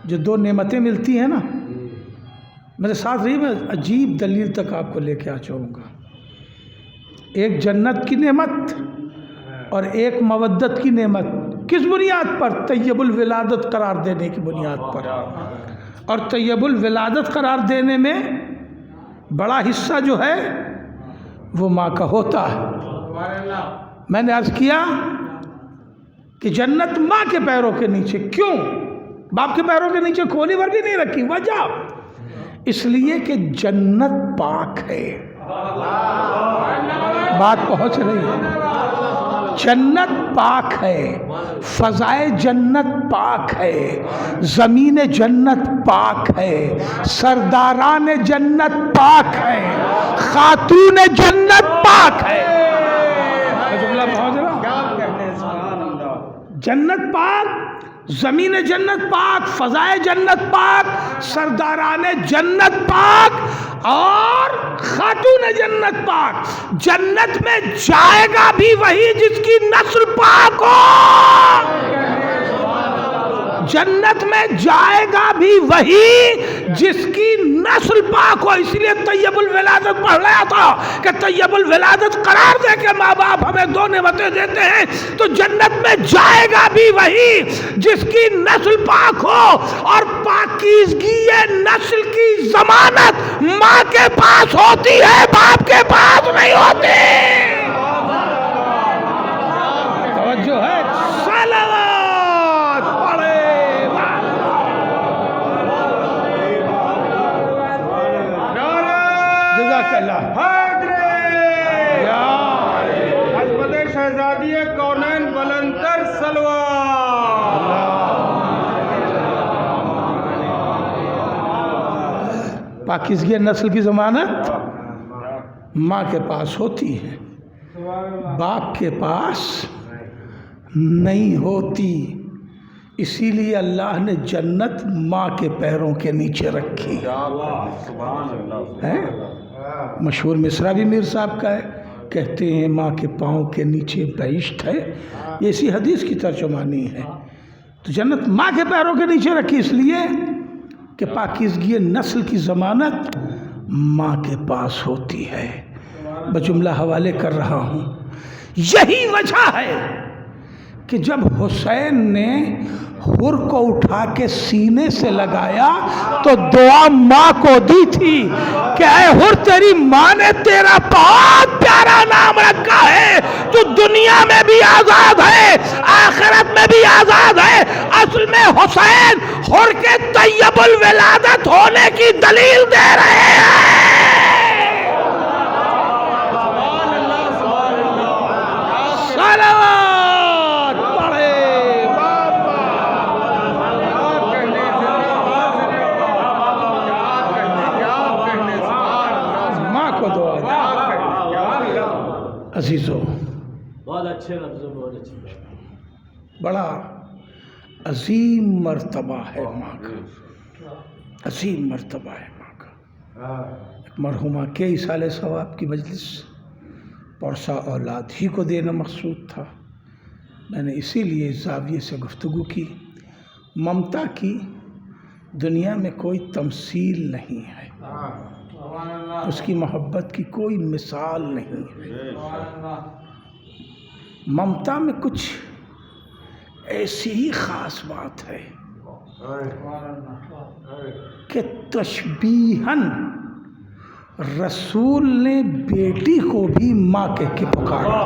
جو دو نعمتیں ملتی ہیں نا، میرے ساتھ رہی، میں عجیب دلیل تک آپ کو لے کے آ جاؤں گا۔ ایک جنت کی نعمت اور ایک مودت کی نعمت، کس بنیاد پر؟ طیب الولادت قرار دینے کی بنیاد پر، اور طیب الولادت قرار دینے میں بڑا حصہ جو ہے وہ ماں کا ہوتا ہے۔ میں نے عرض کیا کہ جنت ماں کے پیروں کے نیچے، کیوں؟ باپ کے پیروں کے نیچے کھولی بھر بھی نہیں رکھی، وجہ اس لیے کہ جنت پاک ہے۔ بات پہنچ رہی ہے؟ جنت پاک ہے، فضائے جنت پاک ہے، زمین جنت پاک ہے، سرداران جنت پاک ہے، خاتون جنت پاک ہے۔ جنت پاک، زمین جنت پاک، فضائے جنت پاک، سرداران جنت پاک اور خاتون جنت پاک۔ جنت میں جائے گا بھی وہی جس کی نسل پاک ہو، جنت میں جائے گا بھی وہی جس کی نسل پاک ہو۔ اس لیے طیب الولادت پڑھ رہا تھا کہ طیب الولادت قرار دے کے ماں باپ ہمیں دو نعمتیں دیتے ہیں، تو جنت میں جائے گا بھی وہی جس کی نسل پاک ہو، اور پاکیزگی نسل کی ضمانت ماں کے پاس ہوتی ہے، باپ کے پاس نہیں ہوتی۔ توجہ ہے؟ صلوات پڑھے۔ جزاک اللہ۔ حضرت شہزادی کونین بلندر صلوات۔ پاکیزگی نسل کی ضمانت ماں کے پاس ہوتی ہے، باپ کے پاس نہیں ہوتی۔ اسی لیے اللہ نے جنت ماں کے پیروں کے نیچے رکھی ہے۔ مشہور مصرع بھی میر صاحب کا ہے، کہتے ہیں ماں کے پاؤں کے نیچے بہشت ہے، یہ اسی حدیث کی ترجمانی ہے۔ تو جنت ماں کے پیروں کے نیچے رکھی اس لیے کہ پاکیزگی نسل کی ضمانت ماں کے پاس ہوتی ہے۔ بجملہ حوالے کر رہا ہوں، یہی وجہ ہے کہ جب حسین نے حر کو اٹھا کے سینے سے لگایا تو دعا ماں کو دی تھی کہ اے حر، تیری ماں نے تیرا بہت پیارا نام رکھا ہے، تو دنیا میں بھی آزاد ہے، آخرت میں بھی آزاد ہے۔ اصل میں حسین حر کے طیب الولادت ہونے کی دلیل دے رہے ہیں۔ عزیزو، بہت اچھے لفظوں، بہت اچھے، بڑا عظیم مرتبہ ہے ماں کا، عظیم مرتبہ ہے ماں کا۔ مرحومہ کے ایصال ثواب کی مجلس پرسا اولاد ہی کو دینا مقصود تھا، میں نے اسی لیے اس زاویے سے گفتگو کی۔ ممتا کی دنیا میں کوئی تمثیل نہیں ہے، اس کی محبت کی کوئی مثال نہیں ہے۔ ممتا میں کچھ ایسی ہی خاص بات ہے کہ تشبیہاً رسول نے بیٹی کو بھی ماں کہہ کے پکارا،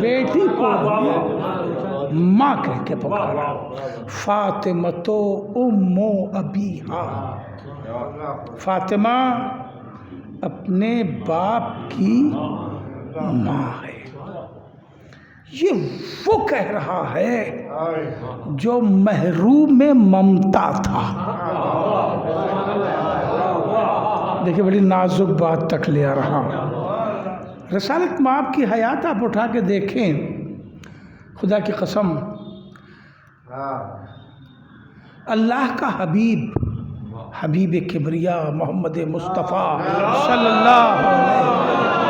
بیٹی کو بھی ماں کہہ کے پکارا، فاطمہ ام ابیہا، فاطمہ اپنے باپ کی ماں ہے۔ یہ وہ کہہ رہا ہے جو محروم ممتا تھا۔ دیکھیں بڑی نازک بات تک لے آ رہا ہوں۔ رسالت مآب کی حیات آپ اٹھا کے دیکھیں، خدا کی قسم، اللہ کا حبیب، حبیب کبریا محمد مصطفیٰ صلی اللہ علیہ وسلم،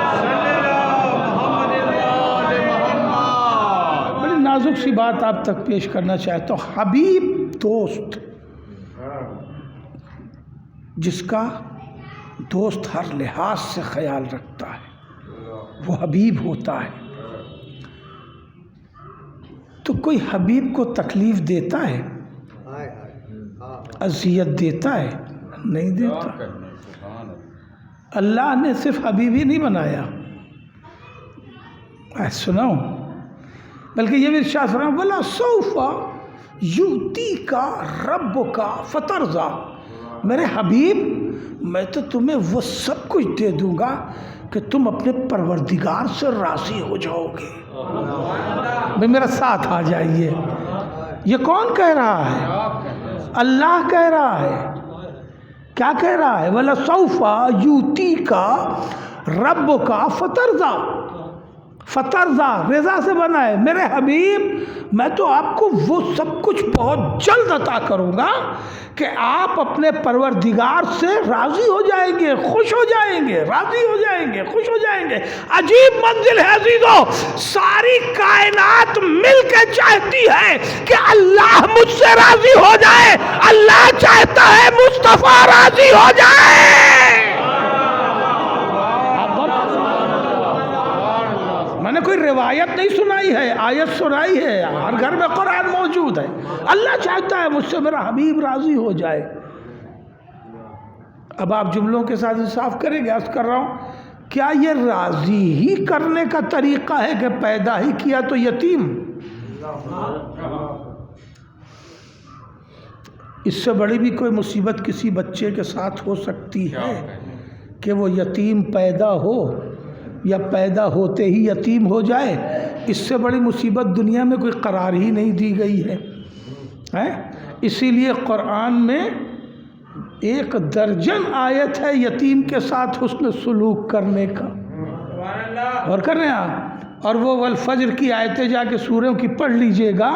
بڑی نازک سی بات آپ تک پیش کرنا چاہتا ہوں۔ حبیب دوست، جس کا دوست ہر لحاظ سے خیال رکھتا ہے، وہ حبیب ہوتا ہے۔ تو کوئی حبیب کو تکلیف دیتا ہے، اذیت دیتا ہے؟ نہیں دیتا۔ اللہ نے صرف حبیب ہی نہیں بنایا، سناؤ، بلکہ یہ بھی ارشاد فرمایا وَلَا سَوْفَ يُؤْتِيكَ رَبُّكَ فَتَرْضَىٰ، میرے حبیب میں تو تمہیں وہ سب کچھ دے دوں گا کہ تم اپنے پروردگار سے راضی ہو جاؤ گے۔ بھئی میرا ساتھ آ جائیے، یہ کون کہہ رہا ہے؟ اللہ کہہ رہا ہے۔ کیا کہہ رہا ہے؟ وَلَسَوْفَ يُؤْتِيكَ رَبُّكَ فَتَرْضَىٰ، فترضیٰ رضا سے بنا ہے، میرے حبیب میں تو آپ کو وہ سب کچھ بہت جلد عطا کروں گا کہ آپ اپنے پروردگار سے راضی ہو جائیں گے، خوش ہو جائیں گے، راضی ہو جائیں گے، خوش ہو جائیں گے۔ عجیب منزل ہے عزیزو، ساری کائنات مل کے چاہتی ہے کہ اللہ مجھ سے راضی ہو جائے، اللہ چاہتا ہے مصطفیٰ راضی ہو جائے۔ میں نے کوئی روایت نہیں سنائی ہے، آیت سنائی ہے، ہر گھر میں قرآن موجود ہے۔ اللہ چاہتا ہے مجھ سے میرا حبیب راضی ہو جائے۔ اب آپ جملوں کے ساتھ انصاف کریں گے، عرض کر رہا ہوں، کیا یہ راضی ہی کرنے کا طریقہ ہے کہ پیدا ہی کیا تو یتیم؟ اس سے بڑی بھی کوئی مصیبت کسی بچے کے ساتھ ہو سکتی ہے کہ وہ یتیم پیدا ہو یا پیدا ہوتے ہی یتیم ہو جائے؟ اس سے بڑی مصیبت دنیا میں کوئی قرار ہی نہیں دی گئی ہے۔ اسی لیے قرآن میں ایک درجن آیت ہے یتیم کے ساتھ حسن سلوک کرنے کا، اور کر رہے ہیں آپ، اور وہ والفجر کی آیتیں جا کے سوروں کی پڑھ لیجئے گا۔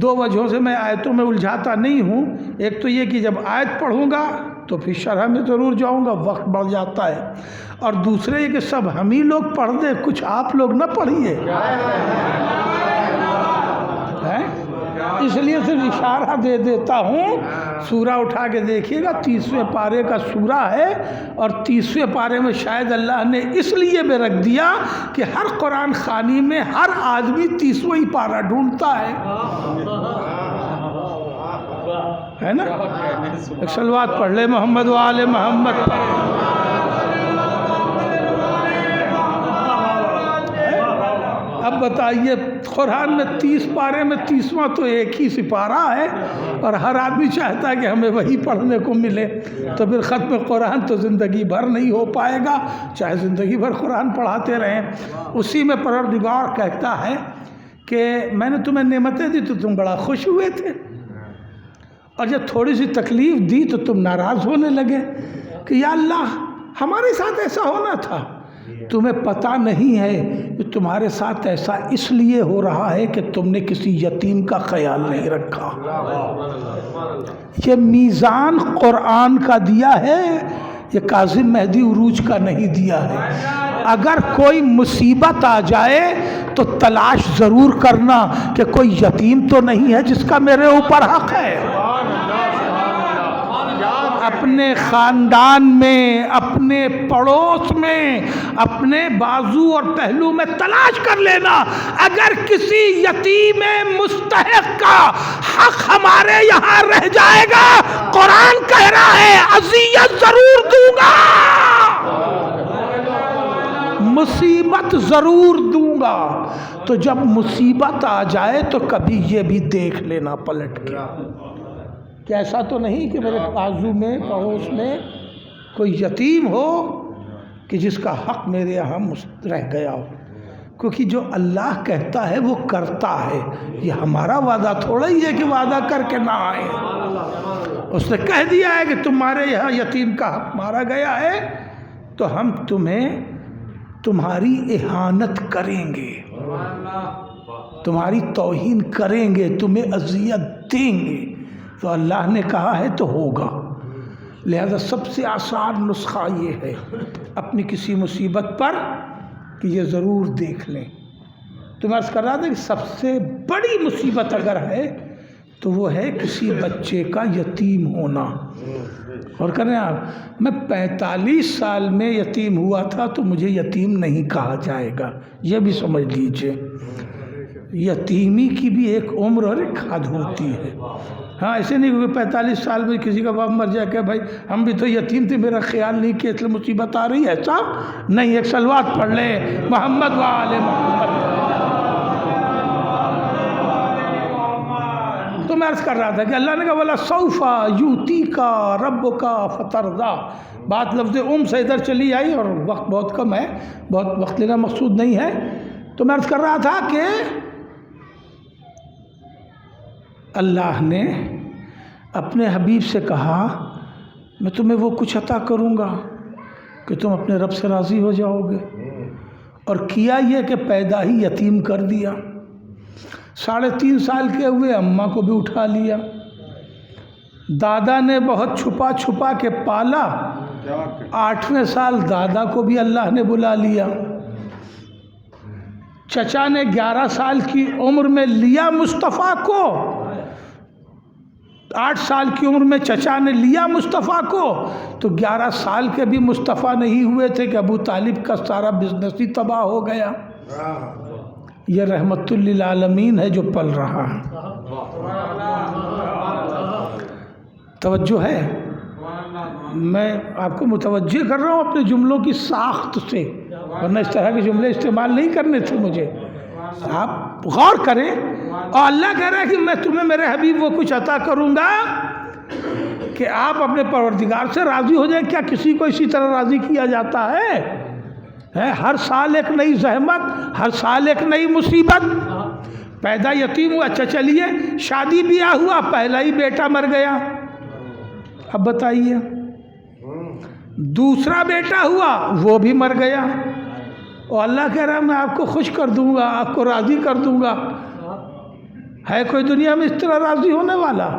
دو وجہوں سے میں آیتوں میں الجھاتا نہیں ہوں، ایک تو یہ کہ جب آیت پڑھوں گا تو پھر شرح میں ضرور جاؤں گا، وقت بڑھ جاتا ہے، اور دوسرے یہ کہ سب ہم ہی لوگ پڑھ دیں، کچھ آپ لوگ نہ پڑھیے، اس لیے صرف اشارہ دے دیتا ہوں۔ سورہ اٹھا کے دیکھیے گا، 30ویں پارے کا سورہ ہے، اور 30ویں پارے میں شاید اللہ نے اس لیے بھی رکھ دیا کہ ہر قرآن خوانی میں ہر آدمی 30واں ہی پارہ ڈھونڈتا ہے نا؟ ایک صلوات پڑھ لے محمد و آل محمد۔ اب بتائیے قرآن میں 30 پارے میں 30واں تو ایک ہی سپارہ ہے، اور ہر آدمی چاہتا ہے کہ ہمیں وہی پڑھنے کو ملے، تو پھر ختم قرآن تو زندگی بھر نہیں ہو پائے گا، چاہے زندگی بھر قرآن پڑھاتے رہیں۔ اسی میں پروردگار کہتا ہے کہ میں نے تمہیں نعمتیں دی تو تم بڑا خوش ہوئے تھے، اور جب تھوڑی سی تکلیف دی تو تم ناراض ہونے لگے کہ یا اللہ ہمارے ساتھ ایسا ہونا تھا۔ تمہیں پتہ نہیں ہے کہ تمہارے ساتھ ایسا اس لیے ہو رہا ہے کہ تم نے کسی یتیم کا خیال نہیں رکھا۔ یہ میزان قرآن کا دیا ہے، یہ کاظم مہدی عروج کا نہیں دیا ہے۔ اگر کوئی مصیبت آ جائے تو تلاش ضرور کرنا کہ کوئی یتیم تو نہیں ہے جس کا میرے اوپر حق ہے۔ اپنے خاندان میں، اپنے پڑوس میں، اپنے بازو اور پہلو میں تلاش کر لینا، اگر کسی یتیم مستحق کا حق ہمارے یہاں رہ جائے گا، قرآن کہہ رہا ہے اذیت ضرور دوں گا، مصیبت ضرور دوں گا۔ تو جب مصیبت آ جائے تو کبھی یہ بھی دیکھ لینا پلٹ کے کہ ایسا تو نہیں کہ میرے بازو میں، پڑوس میں کوئی یتیم ہو کہ جس کا حق میرے یہاں رہ گیا ہو، کیونکہ جو اللہ کہتا ہے وہ کرتا ہے، یہ ہمارا وعدہ تھوڑا ہی ہے کہ وعدہ کر کے نہ آئے۔ اس نے کہہ دیا ہے کہ تمہارے یہاں یتیم کا حق مارا گیا ہے تو ہم تمہیں تمہاری اہانت کریں گے، تمہاری توہین کریں گے، تمہیں اذیت دیں گے۔ تو اللہ نے کہا ہے تو ہوگا، لہذا سب سے آسان نسخہ یہ ہے اپنی کسی مصیبت پر کہ یہ ضرور دیکھ لیں۔ تو میں عرض کر رہا تھا کہ سب سے بڑی مصیبت اگر ہے تو وہ ہے کسی بچے کا یتیم ہونا۔ اور کر رہے ہیں آپ، میں 45 سال میں یتیم ہوا تھا تو مجھے یتیم نہیں کہا جائے گا، یہ بھی سمجھ لیجئے۔ یتیمی کی بھی ایک عمر اور ایک حد ہوتی ہے۔ ہاں ایسے نہیں کہ 45 سال میں کسی کا باپ مر جائے کہ بھائی ہم بھی تو یتیم تھے، میرا خیال نہیں کہ اس لیے مصیبت آ رہی ہے، ایسا نہیں۔ ایک صلوات پڑھ لے محمد و آل محمد۔ تو میں عرض کر رہا تھا کہ اللہ نے کہا وَلَسَوْفَ يُؤْتِيكَ رَبُّكَ فَتَرْضَىٰ، بات لفظ سے ادھر چلی آئی اور وقت بہت کم ہے، بہت وقت لینا مقصود نہیں ہے۔ تو میں عرض کر رہا تھا کہ اللہ نے اپنے حبیب سے کہا میں تمہیں وہ کچھ عطا کروں گا کہ تم اپنے رب سے راضی ہو جاؤ گے، اور کیا یہ کہ پیدا ہی یتیم کر دیا۔ 3.5 سال کے ہوئے اماں کو بھی اٹھا لیا، دادا نے بہت چھپا چھپا کے پالا، 8ویں سال دادا کو بھی اللہ نے بلا لیا، چچا نے 11 سال کی عمر میں لیا مصطفیٰ کو، 8 سال کی عمر میں چچا نے لیا مصطفیٰ کو، تو 11 سال کے بھی مصطفیٰ نہیں ہوئے تھے کہ ابو طالب کا سارا بزنس ہی تباہ ہو گیا۔ یہ رحمت للعالمین ہے جو پل رہا ہے۔ توجہ ہے، میں آپ کو متوجہ کر رہا ہوں اپنے جملوں کی ساخت سے، ورنہ اس طرح کے جملے استعمال نہیں کرنے تھے مجھے۔ آپ غور کریں، اور اللہ کہہ رہا ہے کہ میں تمہیں میرے حبیب وہ کچھ عطا کروں گا کہ آپ اپنے پروردگار سے راضی ہو جائیں۔ کیا کسی کو اسی طرح راضی کیا جاتا ہے؟ ہر سال ایک نئی زحمت، ہر سال ایک نئی مصیبت۔ پیدا یتیم ہوا، اچھا چلیے شادی بیاہ ہوا، پہلا ہی بیٹا مر گیا، اب بتائیے، دوسرا بیٹا ہوا وہ بھی مر گیا، اور اللہ کہہ رہا میں آپ کو خوش کر دوں گا، آپ کو راضی کر دوں گا۔ ہے کوئی دنیا میں اس طرح راضی ہونے والا؟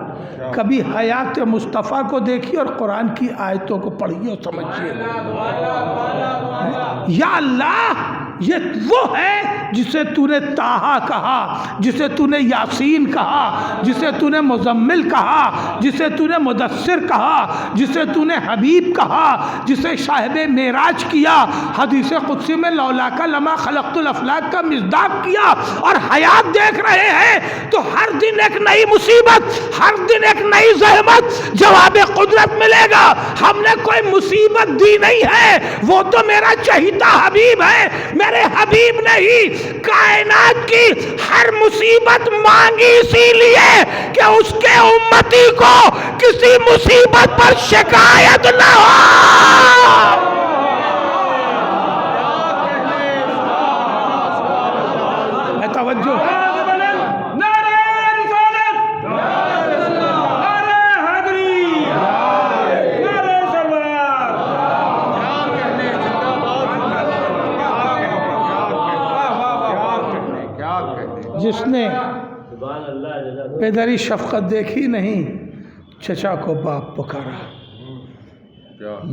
کبھی حیات مصطفیٰ کو دیکھیے اور قرآن کی آیتوں کو پڑھیے اور سمجھیے۔ یا اللہ، یہ وہ ہے جسے تو نے طٰہٰ کہا، جسے تو نے یاسین کہا، جسے تو نے مزمل کہا، جسے تو نے مدثر کہا، جسے تو نے حبیب کہا، جسے صاحب معراج کیا، حدیث قدسی میں لولاک لما خلقت الافلاک کا مصداق کیا، اور حیات دیکھ رہے ہیں تو ہر دن ایک نئی مصیبت، ہر دن ایک نئی زحمت، جواب قدرت ملے گا۔ ہم نے کوئی مصیبت دی نہیں ہے، وہ تو میرا چہیتا حبیب ہے، میرے حبیب نے ہی کائنات کی ہر مصیبت مانگی، اسی لیے کہ اس کے امتی کو کسی مصیبت پر شکایت نہ ہو۔ توجہ، جس نے پیدری شفقت دیکھی نہیں، چچا کو باپ پکارا۔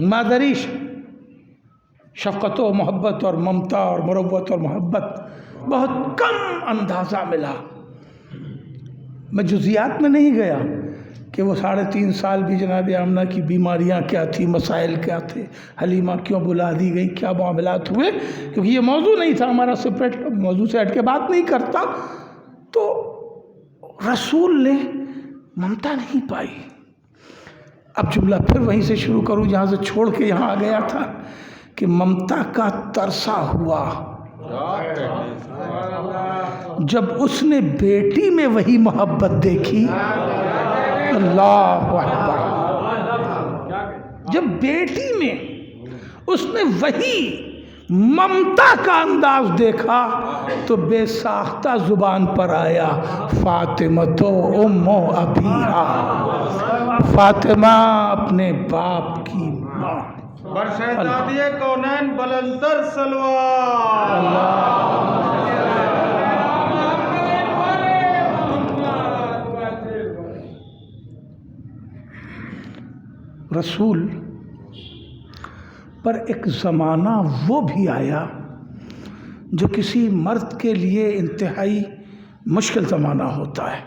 مادری شفقت و محبت اور ممتا اور مروت اور محبت بہت کم اندازہ ملا۔ میں جزیات میں نہیں گیا کہ وہ 3.5 سال بھی جناب آمنہ کی بیماریاں کیا تھی، مسائل کیا تھے، حلیمہ کیوں بلا دی گئی، کیا معاملات ہوئے، کیونکہ یہ موضوع نہیں تھا ہمارا، سپریٹ موضوع سے ہٹ کے بات نہیں کرتا۔ تو رسول نے ممتا نہیں پائی۔ اب جملہ پھر وہیں سے شروع کروں جہاں سے چھوڑ کے یہاں آ گیا تھا، کہ ممتا کا ترسا ہوا جب اس نے بیٹی میں وہی محبت دیکھی۔ اللہ اکبر، جب بیٹی میں اس نے وہی ممتا کا انداز دیکھا تو بے ساختہ زبان پر آیا، فاطمہ تو ام ابیہا، فاطمہ اپنے باپ کی ماں۔ بر شہزادی کونین بلندر سلوات۔ رسول پر ایک زمانہ وہ بھی آیا جو کسی مرد کے لیے انتہائی مشکل زمانہ ہوتا ہے۔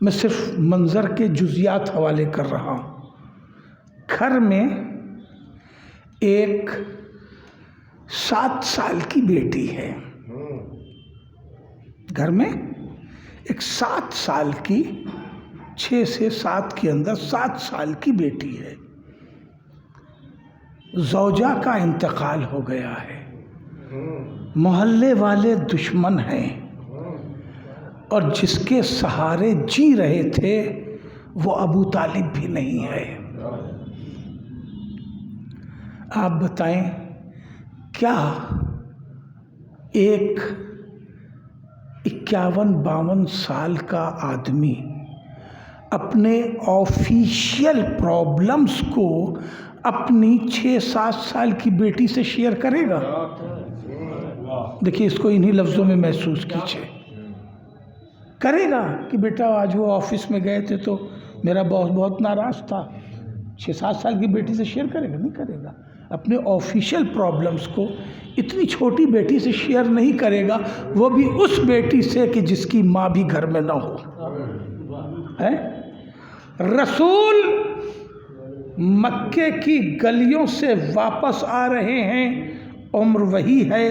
میں صرف منظر کے جزیات حوالے کر رہا ہوں۔ گھر میں ایک 7 سال کی بیٹی ہے، گھر میں ایک 7 سال کی، 6 سے 7 کے اندر 7 سال کی بیٹی ہے۔ زوجہ کا انتقال ہو گیا ہے، محلے والے دشمن ہیں، اور جس کے سہارے جی رہے تھے وہ ابو طالب بھی نہیں ہے۔ آپ بتائیں کیا ایک 51-52 سال کا آدمی اپنے آفیشیل پرابلمز کو اپنی 6-7 سال کی بیٹی سے شیئر کرے گا؟ دیکھیے اس کو انہی لفظوں میں محسوس کیجیے۔ کرے گا کہ بیٹا آج وہ آفس میں گئے تھے تو میرا باس بہت ناراض تھا، 6-7 سال کی بیٹی سے شیئر کرے گا؟ نہیں کرے گا۔ اپنے آفیشیل پرابلمز کو اتنی چھوٹی بیٹی سے شیئر نہیں کرے گا، وہ بھی اس بیٹی سے کہ جس کی ماں بھی گھر میں نہ ہو۔ رسول مکے کی گلیوں سے واپس آ رہے ہیں، عمر وہی ہے،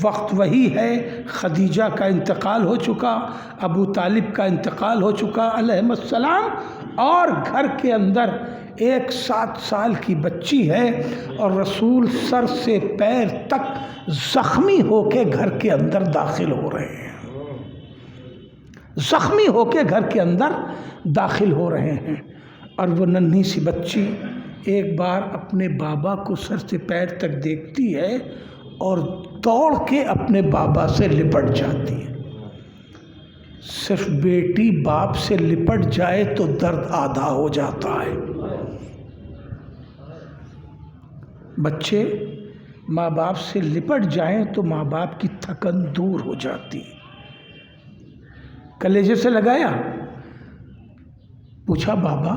وقت وہی ہے، خدیجہ کا انتقال ہو چکا، ابو طالب کا انتقال ہو چکا علیہ السلام، اور گھر کے اندر ایک 7 سال کی بچی ہے، اور رسول سر سے پیر تک زخمی ہو کے گھر کے اندر داخل ہو رہے ہیں، زخمی ہو کے گھر کے اندر داخل ہو رہے ہیں۔ اور وہ ننھی سی بچی ایک بار اپنے بابا کو سر سے پیر تک دیکھتی ہے اور دوڑ کے اپنے بابا سے لپٹ جاتی ہے۔ صرف بیٹی باپ سے لپٹ جائے تو درد آدھا ہو جاتا ہے۔ بچے ماں باپ سے لپٹ جائیں تو ماں باپ کی تھکن دور ہو جاتی. کلیجے سے لگایا, پوچھا بابا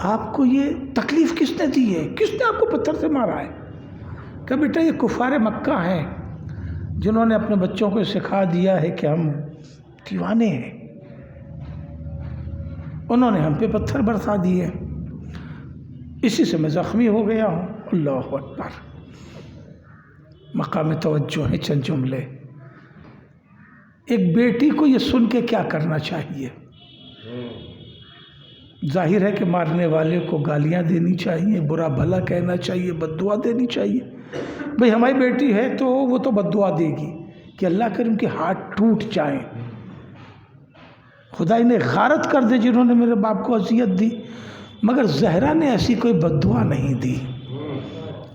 آپ کو یہ تکلیف کس نے دی ہے, کس نے آپ کو پتھر سے مارا ہے؟ کہ بیٹا یہ کفار مکہ ہیں جنہوں نے اپنے بچوں کو سکھا دیا ہے کہ ہم دیوانے ہیں, انہوں نے ہم پہ پتھر برسا دیے, اسی سے میں زخمی ہو گیا ہوں. اللہ اکبر. مقام توجہ ہے چند جملے. ایک بیٹی کو یہ سن کے کیا کرنا چاہیے؟ ظاہر ہے کہ مارنے والے کو گالیاں دینی چاہیے, برا بھلا کہنا چاہیے, بد دعا دینی چاہیے. بھئی ہماری بیٹی ہے تو وہ تو بد دعا دے گی کہ اللہ کرے ان کے ہاتھ ٹوٹ جائیں, خدا انہیں غارت کر دے جنہوں نے میرے باپ کو اذیت دی. مگر زہرا نے ایسی کوئی بد دعا نہیں دی.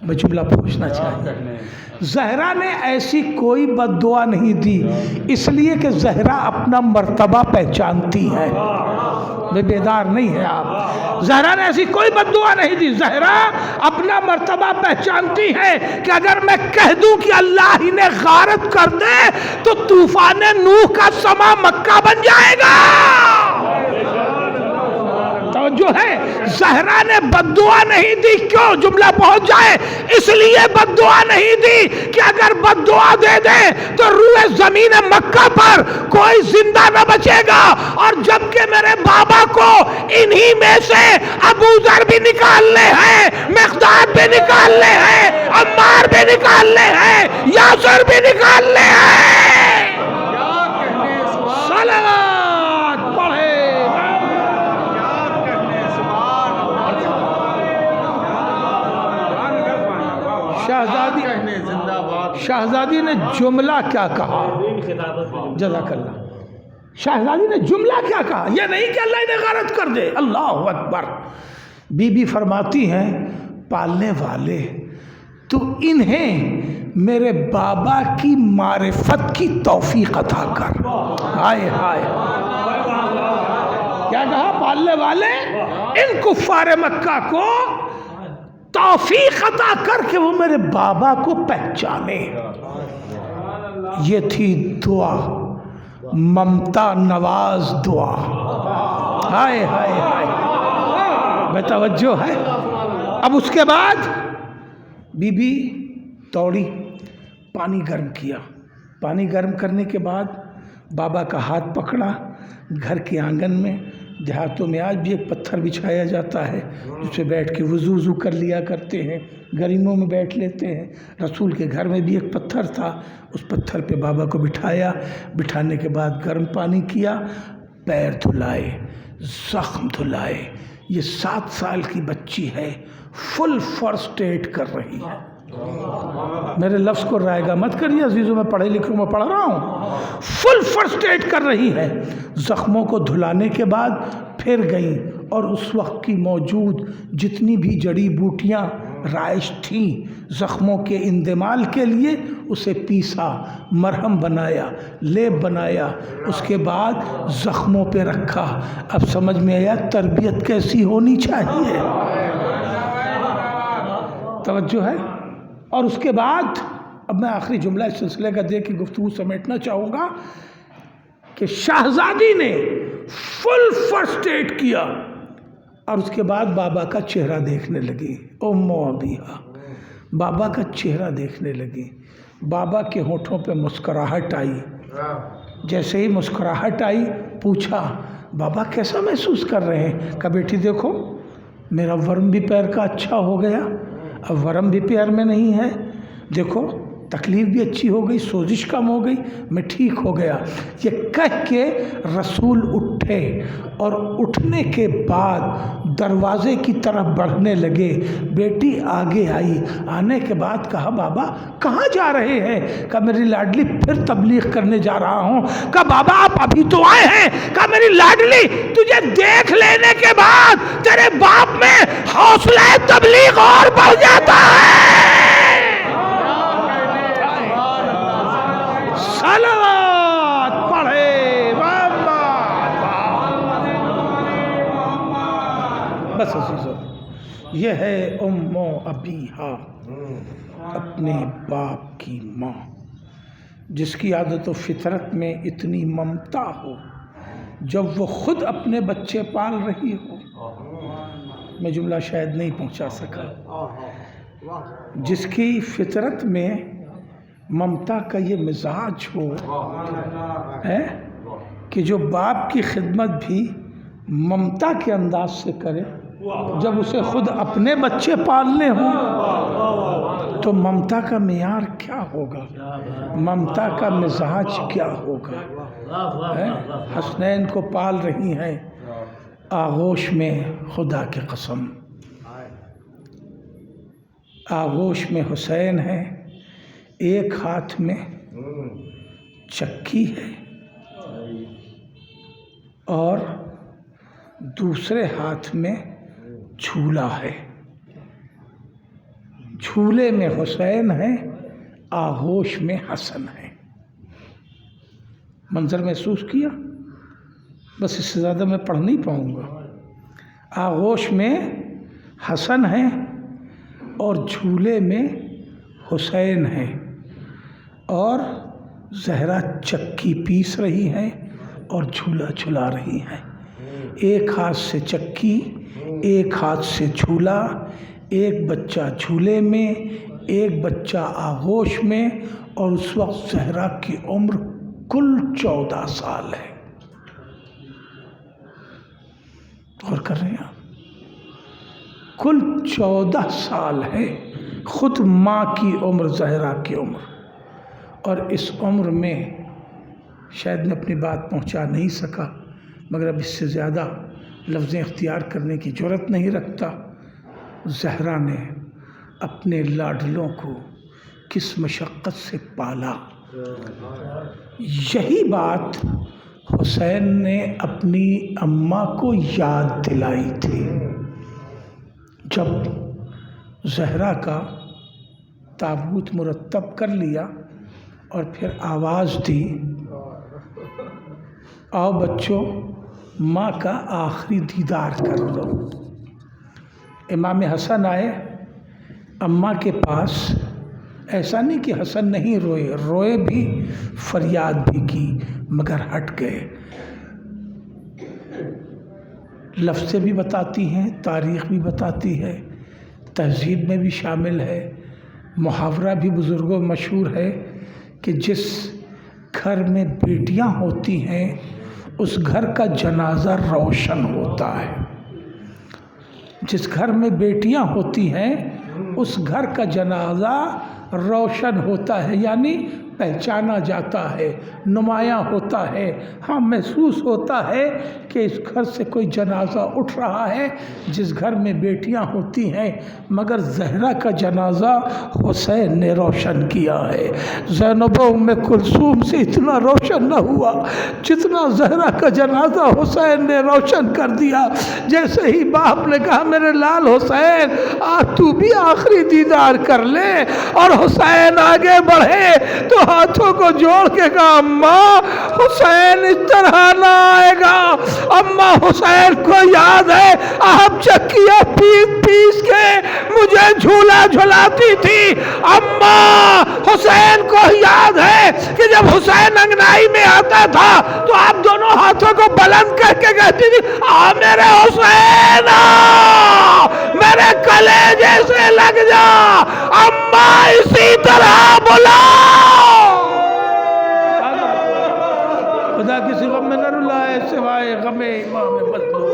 میں جملہ پوچھنا چاہیے, زہرا نے ایسی کوئی بد دعا نہیں دی, اس لیے کہ زہرا اپنا مرتبہ پہچانتی ہے. میں بیدار نہیں ہے آپ. زہرا نے ایسی کوئی بد دعا نہیں دی. زہرا اپنا مرتبہ پہچانتی ہے کہ اگر میں کہہ دوں کہ اللہ ہی نے غارت کر دے تو طوفان نوح کا سما مکہ بن جائے گا. توجہ ہے, زہرا نے بد دعا نہیں دی. کیوں؟ جملہ پہنچ جائے. اس لیے بد دعا نہیں دی کہ اگر بد دعا دے دے تو روئے زمین مکہ پر کوئی زندہ نہ بچے گا. اور جبکہ میرے بابا کو انہی میں سے ابو ذر بھی نکالنے ہیں, مقداد بھی نکالنے ہیں, عمار بھی نکالنے ہیں, یاسر بھی نکالنے ہیں. صلوات پڑھے. شہزادی نے جملہ کیا کہا؟ جزاک اللہ. شہزادی نے جملہ کیا کہا؟ یہ نہیں کہ اللہ انہیں غارت کر دے. اللہ اکبر. بی بی فرماتی ہیں پالنے والے تو انہیں میرے بابا کی معرفت کی توفیق عطا کر. ہائے ہائے. کیا کہا؟ پالنے والے ان کفار مکہ کو توفیق عطا کر کے وہ میرے بابا کو پہچانے. یہ تھی دعا, ممتا نواز دعا. ہائے ہائے ہائے. بے توجہ ہے. اب اس کے بعد بی بی توڑی, پانی گرم کیا. پانی گرم کرنے کے بعد بابا کا ہاتھ پکڑا. گھر کے آنگن میں, دیہاتوں میں آج بھی ایک پتھر بچھایا جاتا ہے جس پہ بیٹھ کے وضو کر لیا کرتے ہیں, گرمیوں میں بیٹھ لیتے ہیں. رسول کے گھر میں بھی ایک پتھر تھا, اس پتھر پہ بابا کو بٹھایا. بٹھانے کے بعد گرم پانی کیا, پیر دھلائے, زخم دھلائے. یہ 7 سال کی بچی ہے, فل فرسٹ ایڈ کر رہی ہے. میرے لفظ کو رائے گا مت کریے عزیزوں, میں پڑھے لکھوں میں پڑھ رہا ہوں. فل فرسٹ ایڈ کر رہی ہے. زخموں کو دھلانے کے بعد پھر گئی اور اس وقت کی موجود جتنی بھی جڑی بوٹیاں رائج تھیں زخموں کے اندمال کے لیے اسے پیسا, مرہم بنایا, لیپ بنایا. اس کے بعد زخموں پہ رکھا. اب سمجھ میں آیا تربیت کیسی ہونی چاہیے. توجہ ہے. اور اس کے بعد اب میں آخری جملہ اس سلسلے کا دے کے گفتگو سمیٹنا چاہوں گا کہ شہزادی نے فل فرسٹ ایڈ کیا اور اس کے بعد بابا کا چہرہ دیکھنے لگی. ام ابیہا بابا کا چہرہ دیکھنے لگی. بابا کے ہونٹوں پہ مسکراہٹ آئی. جیسے ہی مسکراہٹ آئی پوچھا بابا کیسا محسوس کر رہے ہیں؟ کہا بیٹی دیکھو میرا ورم بھی پیر کا اچھا ہو گیا, اب ورم بھی پیر میں نہیں ہے. دیکھو تکلیف بھی اچھی ہو گئی, سوزش کم ہو گئی, میں ٹھیک ہو گیا. یہ کہہ کے رسول اٹھے اور اٹھنے کے بعد دروازے کی طرف بڑھنے لگے. بیٹی آگے آئی. آنے کے بعد کہا بابا کہاں جا رہے ہیں؟ کہا میری لاڈلی پھر تبلیغ کرنے جا رہا ہوں. کہا بابا آپ ابھی تو آئے ہیں. کہا میری لاڈلی تجھے دیکھ لینے کے بعد تیرے باپ میں حوصلہ تبلیغ اور بڑھ جاتا ہے. صلوات پڑھے. بس عزیزو یہ ہے ام و ابیہا، اپنے باپ کی ماں، جس کی عادت و فطرت میں اتنی ممتا ہو جب وہ خود اپنے بچے پال رہی ہو۔ میں جملہ شاید نہیں پہنچا سکا۔ جس کی فطرت میں ممتا کا یہ مزاج ہو کہ جو باپ کی خدمت بھی ممتا کے انداز سے کرے، جب اسے خود اپنے بچے پالنے ہوں تو ممتا کا معیار کیا ہوگا، ممتا کا مزاج کیا ہوگا۔ حسنین کو پال رہی ہیں آغوش میں، خدا کی قسم آغوش میں حسین ہے، ایک ہاتھ میں چکی ہے اور دوسرے ہاتھ میں جھولا ہے۔ جھولے میں حسین ہے، آغوش میں حسن ہے۔ منظر محسوس کیا؟ بس اس سے زیادہ میں پڑھ نہیں پاؤں گا۔ آغوش میں حسن ہے اور جھولے میں حسین ہے، اور زہرا چکی پیس رہی ہیں اور جھولا جھلا رہی ہیں۔ ایک ہاتھ سے چکی، ایک ہاتھ سے جھولا، ایک بچہ جھولے میں، ایک بچہ آغوش میں، اور اس وقت زہرا کی عمر کل 14 سال ہے۔ غور کر رہے ہیں آپ؟ کل 14 سال ہے خود ماں کی عمر، زہرا کی عمر، اور اس عمر میں شاید میں اپنی بات پہنچا نہیں سکا، مگر اب اس سے زیادہ لفظیں اختیار کرنے کی جرأت نہیں رکھتا۔ زہرا نے اپنے لاڈلوں کو کس مشقت سے پالا، یہی بات حسین نے اپنی اماں کو یاد دلائی تھی جب زہرا کا تابوت مرتب کر لیا اور پھر آواز دی، آؤ بچوں ماں کا آخری دیدار کر لو۔ امام حسن آئے اماں کے پاس، ایسا نہیں کہ حسن نہیں روئے، روئے بھی، فریاد بھی کی، مگر ہٹ گئے۔ لفظیں بھی بتاتی ہیں، تاریخ بھی بتاتی ہے، تہذیب میں بھی شامل ہے، محاورہ بھی بزرگوں مشہور ہے کہ جس گھر میں بیٹیاں ہوتی ہیں اس گھر کا جنازہ روشن ہوتا ہے۔ جس گھر میں بیٹیاں ہوتی ہیں اس گھر کا جنازہ روشن ہوتا ہے، یعنی پہچانا جاتا ہے، نمایاں ہوتا ہے، ہاں محسوس ہوتا ہے کہ اس گھر سے کوئی جنازہ اٹھ رہا ہے جس گھر میں بیٹیاں ہوتی ہیں۔ مگر زہرا کا جنازہ حسین نے روشن کیا ہے۔ زینب و ام کلثوم سے اتنا روشن نہ ہوا جتنا زہرا کا جنازہ حسین نے روشن کر دیا۔ جیسے ہی باپ نے کہا میرے لال حسین آج تو بھی آخری دیدار کر لے، اور حسین آگے بڑھے تو ہاتھوں کو جوڑ کے کہا اماں حسین اس طرح نہ آئے گا۔ اماں حسین کو یاد ہے آپ چکیاں پیس پیس کے مجھے جھولا جھلاتی تھی۔ اماں حسین کو یاد ہے کہ جب حسین انگنائی میں آتا تھا تو آپ دونوں ہاتھوں کو بلند کر کے کہتی تھی آ میرے حسین آ، میرے کلیجے سے لگ جا۔ اماں اسی طرح بلا۔ خدا کسی غم میں نہ رلائے سوائے غم امام مظلوم۔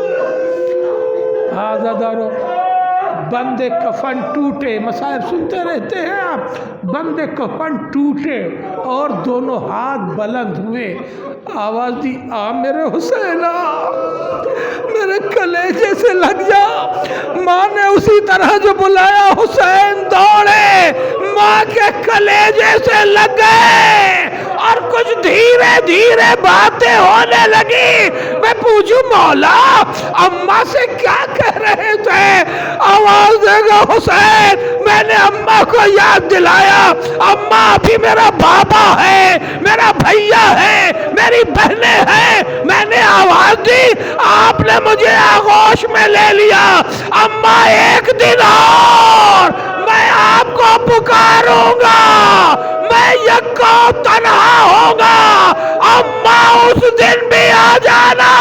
آزادارو بند کفن ٹوٹے، مصائب سنتے رہتے ہیں آپ، بند کفن ٹوٹے اور دونوں ہاتھ بلند ہوئے، آواز دی آ میرے حسین آ، میرے کلیجے سے لگ جا۔ ماں نے اسی طرح جو بلایا حسین دوڑے، ماں کے کلیجے سے لگ گئے اور کچھ دھیرے دھیرے باتیں ہونے لگی. میں پوچھوں مولا اماں سے کیا کہہ رہے تھے؟ آواز دے گا حسین. میں نے اماں کو یاد دلایا اماں ابھی میرا بابا ہے، میرا بھیا ہے، میری بہنیں ہیں. میں نے آواز دی، آپ نے مجھے آغوش میں لے لیا. اماں ایک دن اور میں آپ کو پکاروں گا، میں یکا تنہا ہوگا، اماں اس دن بھی آ جانا.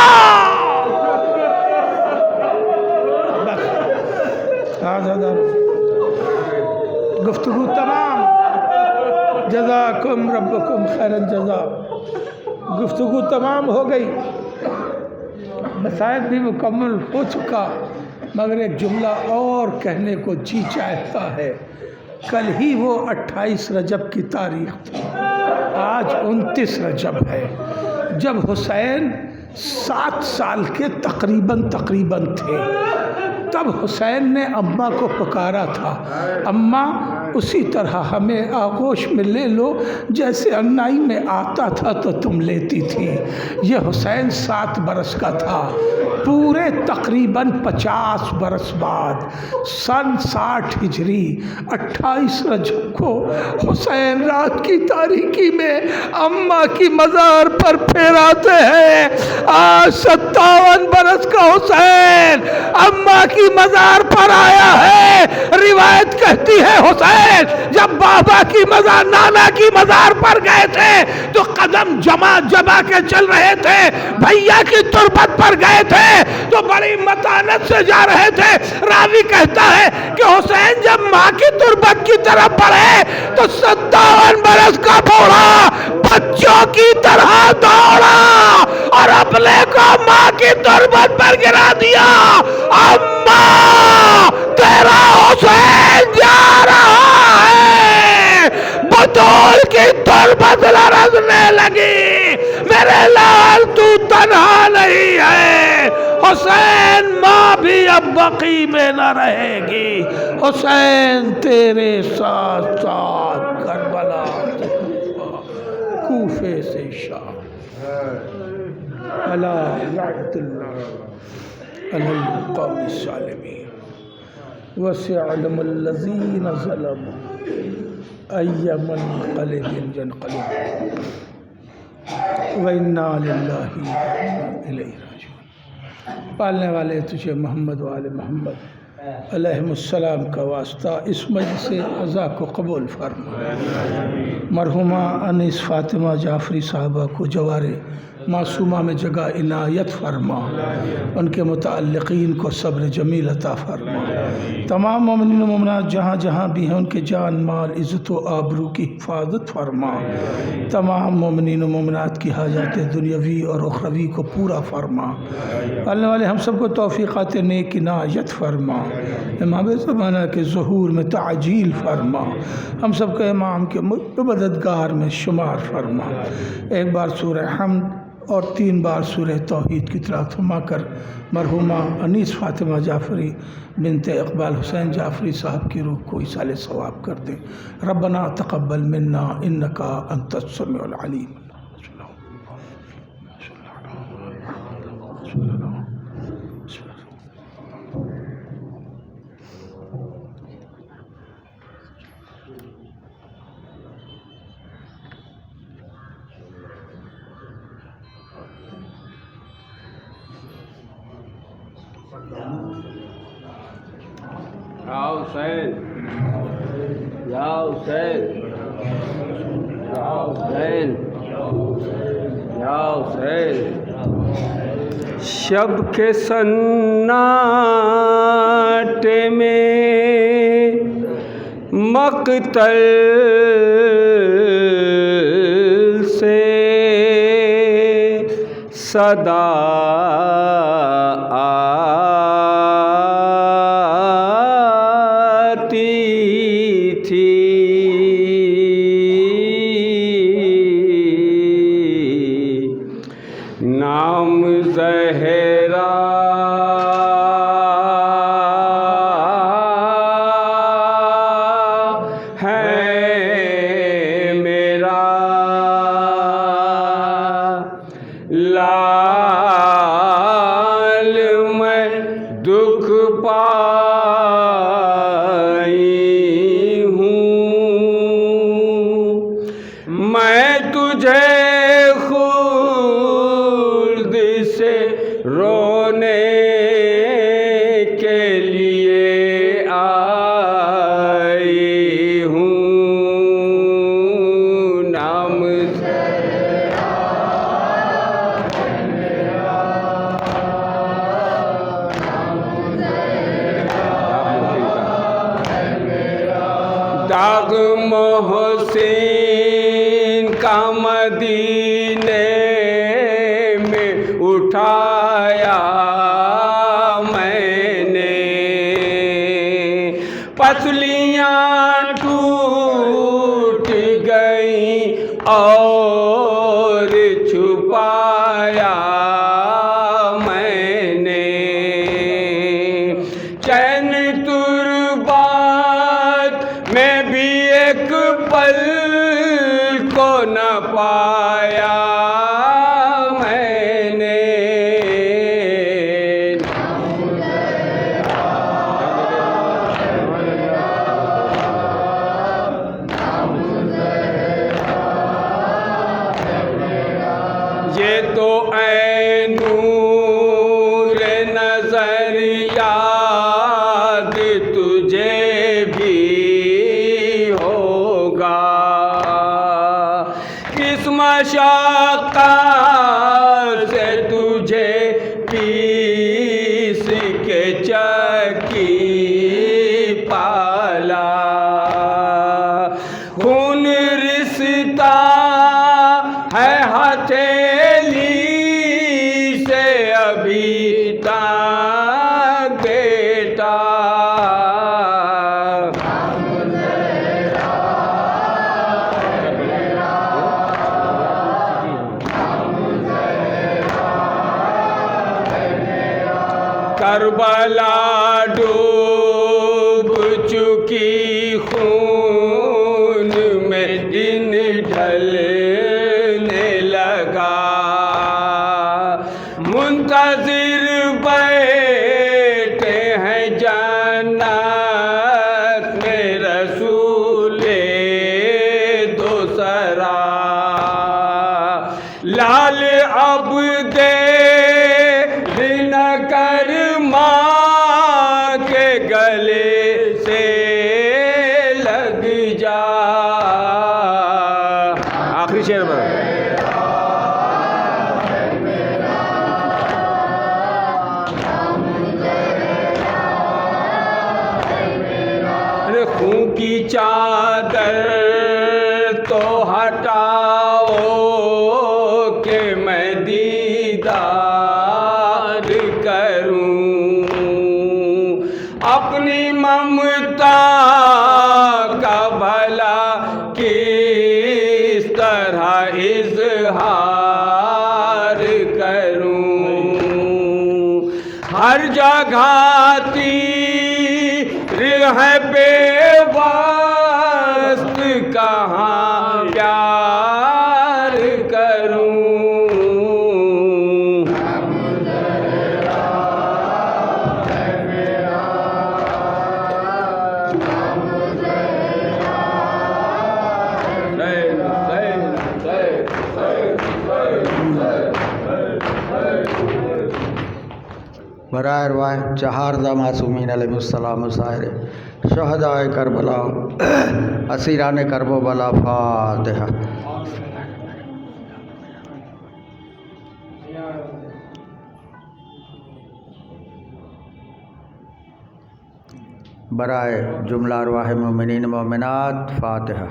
گفتگو تمام. جزاکم ربکم خیر الجزا. گفتگو تمام ہو گئی، مسائل بھی مکمل ہو چکا، مگر ایک جملہ اور کہنے کو جی چاہتا ہے. کل ہی وہ 28 رجب کی تاریخ تھی، آج 29 رجب ہے، جب حسین 7 سال کے تقریباً تھے. تب حسین نے اماں کو پکارا تھا، اماں اسی طرح ہمیں آغوش میں لے لو جیسے انائی میں آتا تھا تو تم لیتی تھی. یہ حسین 7 برس کا تھا. پورے تقریباً 50 برس بعد سن 60 ہجری 28 رجب کو حسین رات کی تاریکی میں اماں کی مزار پر پھیراتے ہیں. آج 57 برس کا حسین اماں کی مزار پر آیا ہے. روایت کہتی ہے حسین جب بابا کی مزار، نانا کی مزار پر گئے تھے تو قدم جما کے چل رہے تھے. بھیا کی تربت پر گئے تھے تو بڑی متانت سے جا رہے تھے. راوی کہتا ہے کہ حسین جب ماں کی تربت کی طرف بڑھے تو 57 برس کا بوڑھا بچوں کی طرح دوڑا اور اپنے کو ماں کی تربت پر گرا دیا. اماں تیرا حسین جا رہا ہے. بطول کی تربت لرزنے لگی. میرے لال تو تنہا نہیں ہے. حسین ماں بھی اب بقی میں نہ رہے گی. حسین تیرے ساتھ ساتھ کربلا سے کوفے سے شام. الا لعنت اللہ علی القوم الظالمین وسيعلم الذين ظلموا أي منقلب ينقلبون وإنا لله إليه راجعون. پالنے والے تجھے محمد و آل محمد علیہ السلام کا واسطہ اس مجلس عزا کو قبول فرما. مرحومہ انیس فاطمہ جعفری صاحبہ کو جوار معصومہ میں جگہ عنایت فرما. ان کے متعلقین کو صبر جمیل عطا فرما. تمام مومنین و مومنات جہاں جہاں بھی ہیں ان کے جان مال عزت و آبرو کی حفاظت فرما. تمام مومنین و مومنات کی حاجات دنیاوی اور اخروی کو پورا فرما. اللہ والے ہم سب کو توفیقات نیک عنایت فرما. امام زمانہ کے ظہور میں تعجیل فرما. ہم سب کو امام کے مددگار میں شمار فرما. ایک بار سورہ حمد اور 3 بار سورہ توحید کی تلاوت فرما کر مرحومہ انیس فاطمہ جعفری بنت اقبال حسین جعفری صاحب کی روح کو ایصال ثواب کر دیں. ربنا تقبل منا انکا انت السمیع العلیم. یا حسین یا حسین یا حسین یا حسین. شب کے سناٹے میں مقتل سے صدا نام زہرا ہے میرا تجھے خلد سے رونے کے لیے آئی ہوں، نام داغ محسن کا مدینے میں اٹھایا میں نے، پسلیاں ٹوٹ گئیں اور چھپایا میں نے، چین تربات میں بھی ایک پل کو نہ پایا میں نے، یہ تو اے نور نظر یاد تجھے بھی ہوگا، اس مشقت سے تجھے پیس کے چکی پالا، خون رستا ہے ہتھیلی سے ابھی تک بیٹا، کربلا ڈوب چکی خون میں دن ڈھلنے لگا، منتظر بیٹھے ہیں جنت میں رسول دوسرا، لال اب دیر نہ کر ماں کے گلے سے لگ جا، آخری شعر میں خون کی چادر تو ہٹاؤ کہ میں دیدار کروں، اپنی ممتا کا بھلا کس طرح اظہار کروں، ہر جگہ تیر ہے بے واسط، کہاں پیار کروں، برائے ارواح چہاردہ معصومین علیہ السلام، سائر شہدائے کربلا، اسیران کرب و بلا، فاتحہ۔ برائے جملہ ارواح مومنین مومنات، فاتحہ۔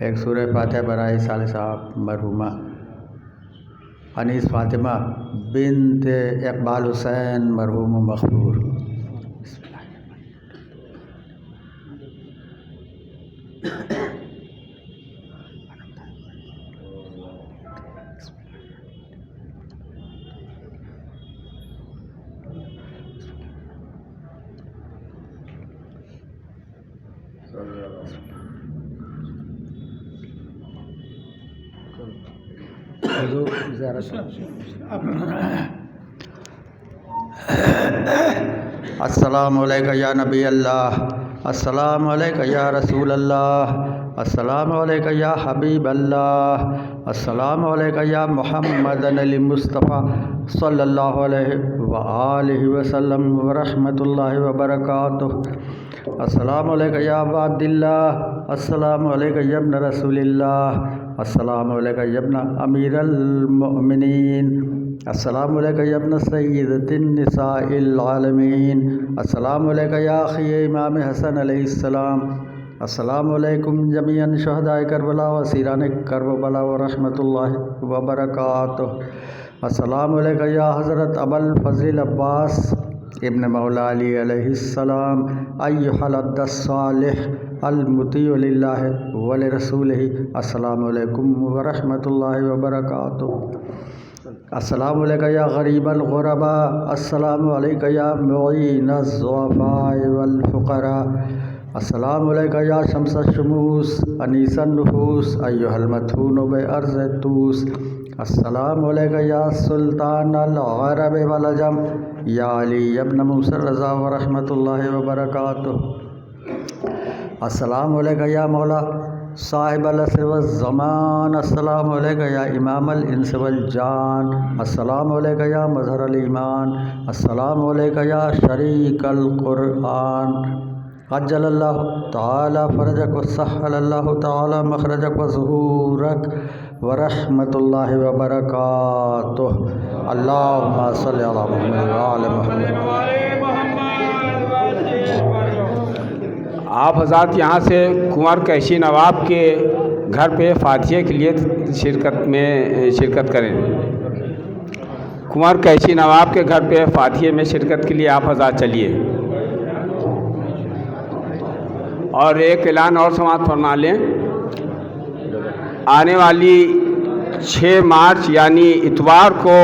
ایک سورہ فاتحہ برائے ثالثہ مرحومہ انیس فاطمہ بنت اقبال حسین مرحوم مغفور۔ آپ السلام علیکم یا نبی اللہ، السلام علیکم یا رسول اللہ، السلام علیکم یا حبیب اللہ، السلام علیکم یا محمد المصطفیٰ صلی اللہ علیہ وآلہ وسلم ورحمۃ اللہ وبرکاتہ۔ السلام علیکم یا عباد اللہ، السلام علیکم یا ابن رسول اللہ، السلام علیکم یا ابن امیر المؤمنین، السلام علیکم یا ابن سیدۃ النساء العالمین، السلام علیکم یا اخی امام حسن علیہ السلام، السلام علیکم جمیعاً شہداء کربلا و اسیران کربلا ورحمۃ اللہ وبرکاتہ۔ السلام علیکم یا حضرت ابو الفضل عباس ابن مولا علی علیہ السلام، ایھا العبد الصالح المطیع للہ ولرسولہ، السلام علیکم ورحمۃ اللہ وبرکاتہ۔ السلام علیکم یا غریب الغرباء، السلام علیکم یا معین الضعفاء والفقراء، السلام علیکم یا شمس الشموس انیس النفوس ایھا المدفون بارض طوس، السلام علیکم یا سلطان العرب والعجم یا علی ابن موسیٰ الرضا ورحمۃ اللہ وبرکاتہ۔ السلام علیکم یا مولا صاحب العصر والزمان، السلام علیکم یا امام الانس والجان، السلام علیکم یا مظہر الایمان، السلام علیکم یا شریک القرآن، عجل اللہ تعالی فرجک وسہل اللہ تعالی مخرجک وظہورک ورحمۃ اللہ وبرکاتہ۔ اللہم صلی علی محمد وعلی محمد۔ آپ حضرات یہاں سے کنور کیشی نواب کے گھر پہ فاتحہ کے لیے شرکت کریں۔ کنور کیشی نواب کے گھر پہ فاتحہ میں شرکت کے لیے آپ حضرات چلیے۔ اور ایک اعلان اور سماعت فرما لیں، آنے والی 6 مارچ یعنی اتوار کو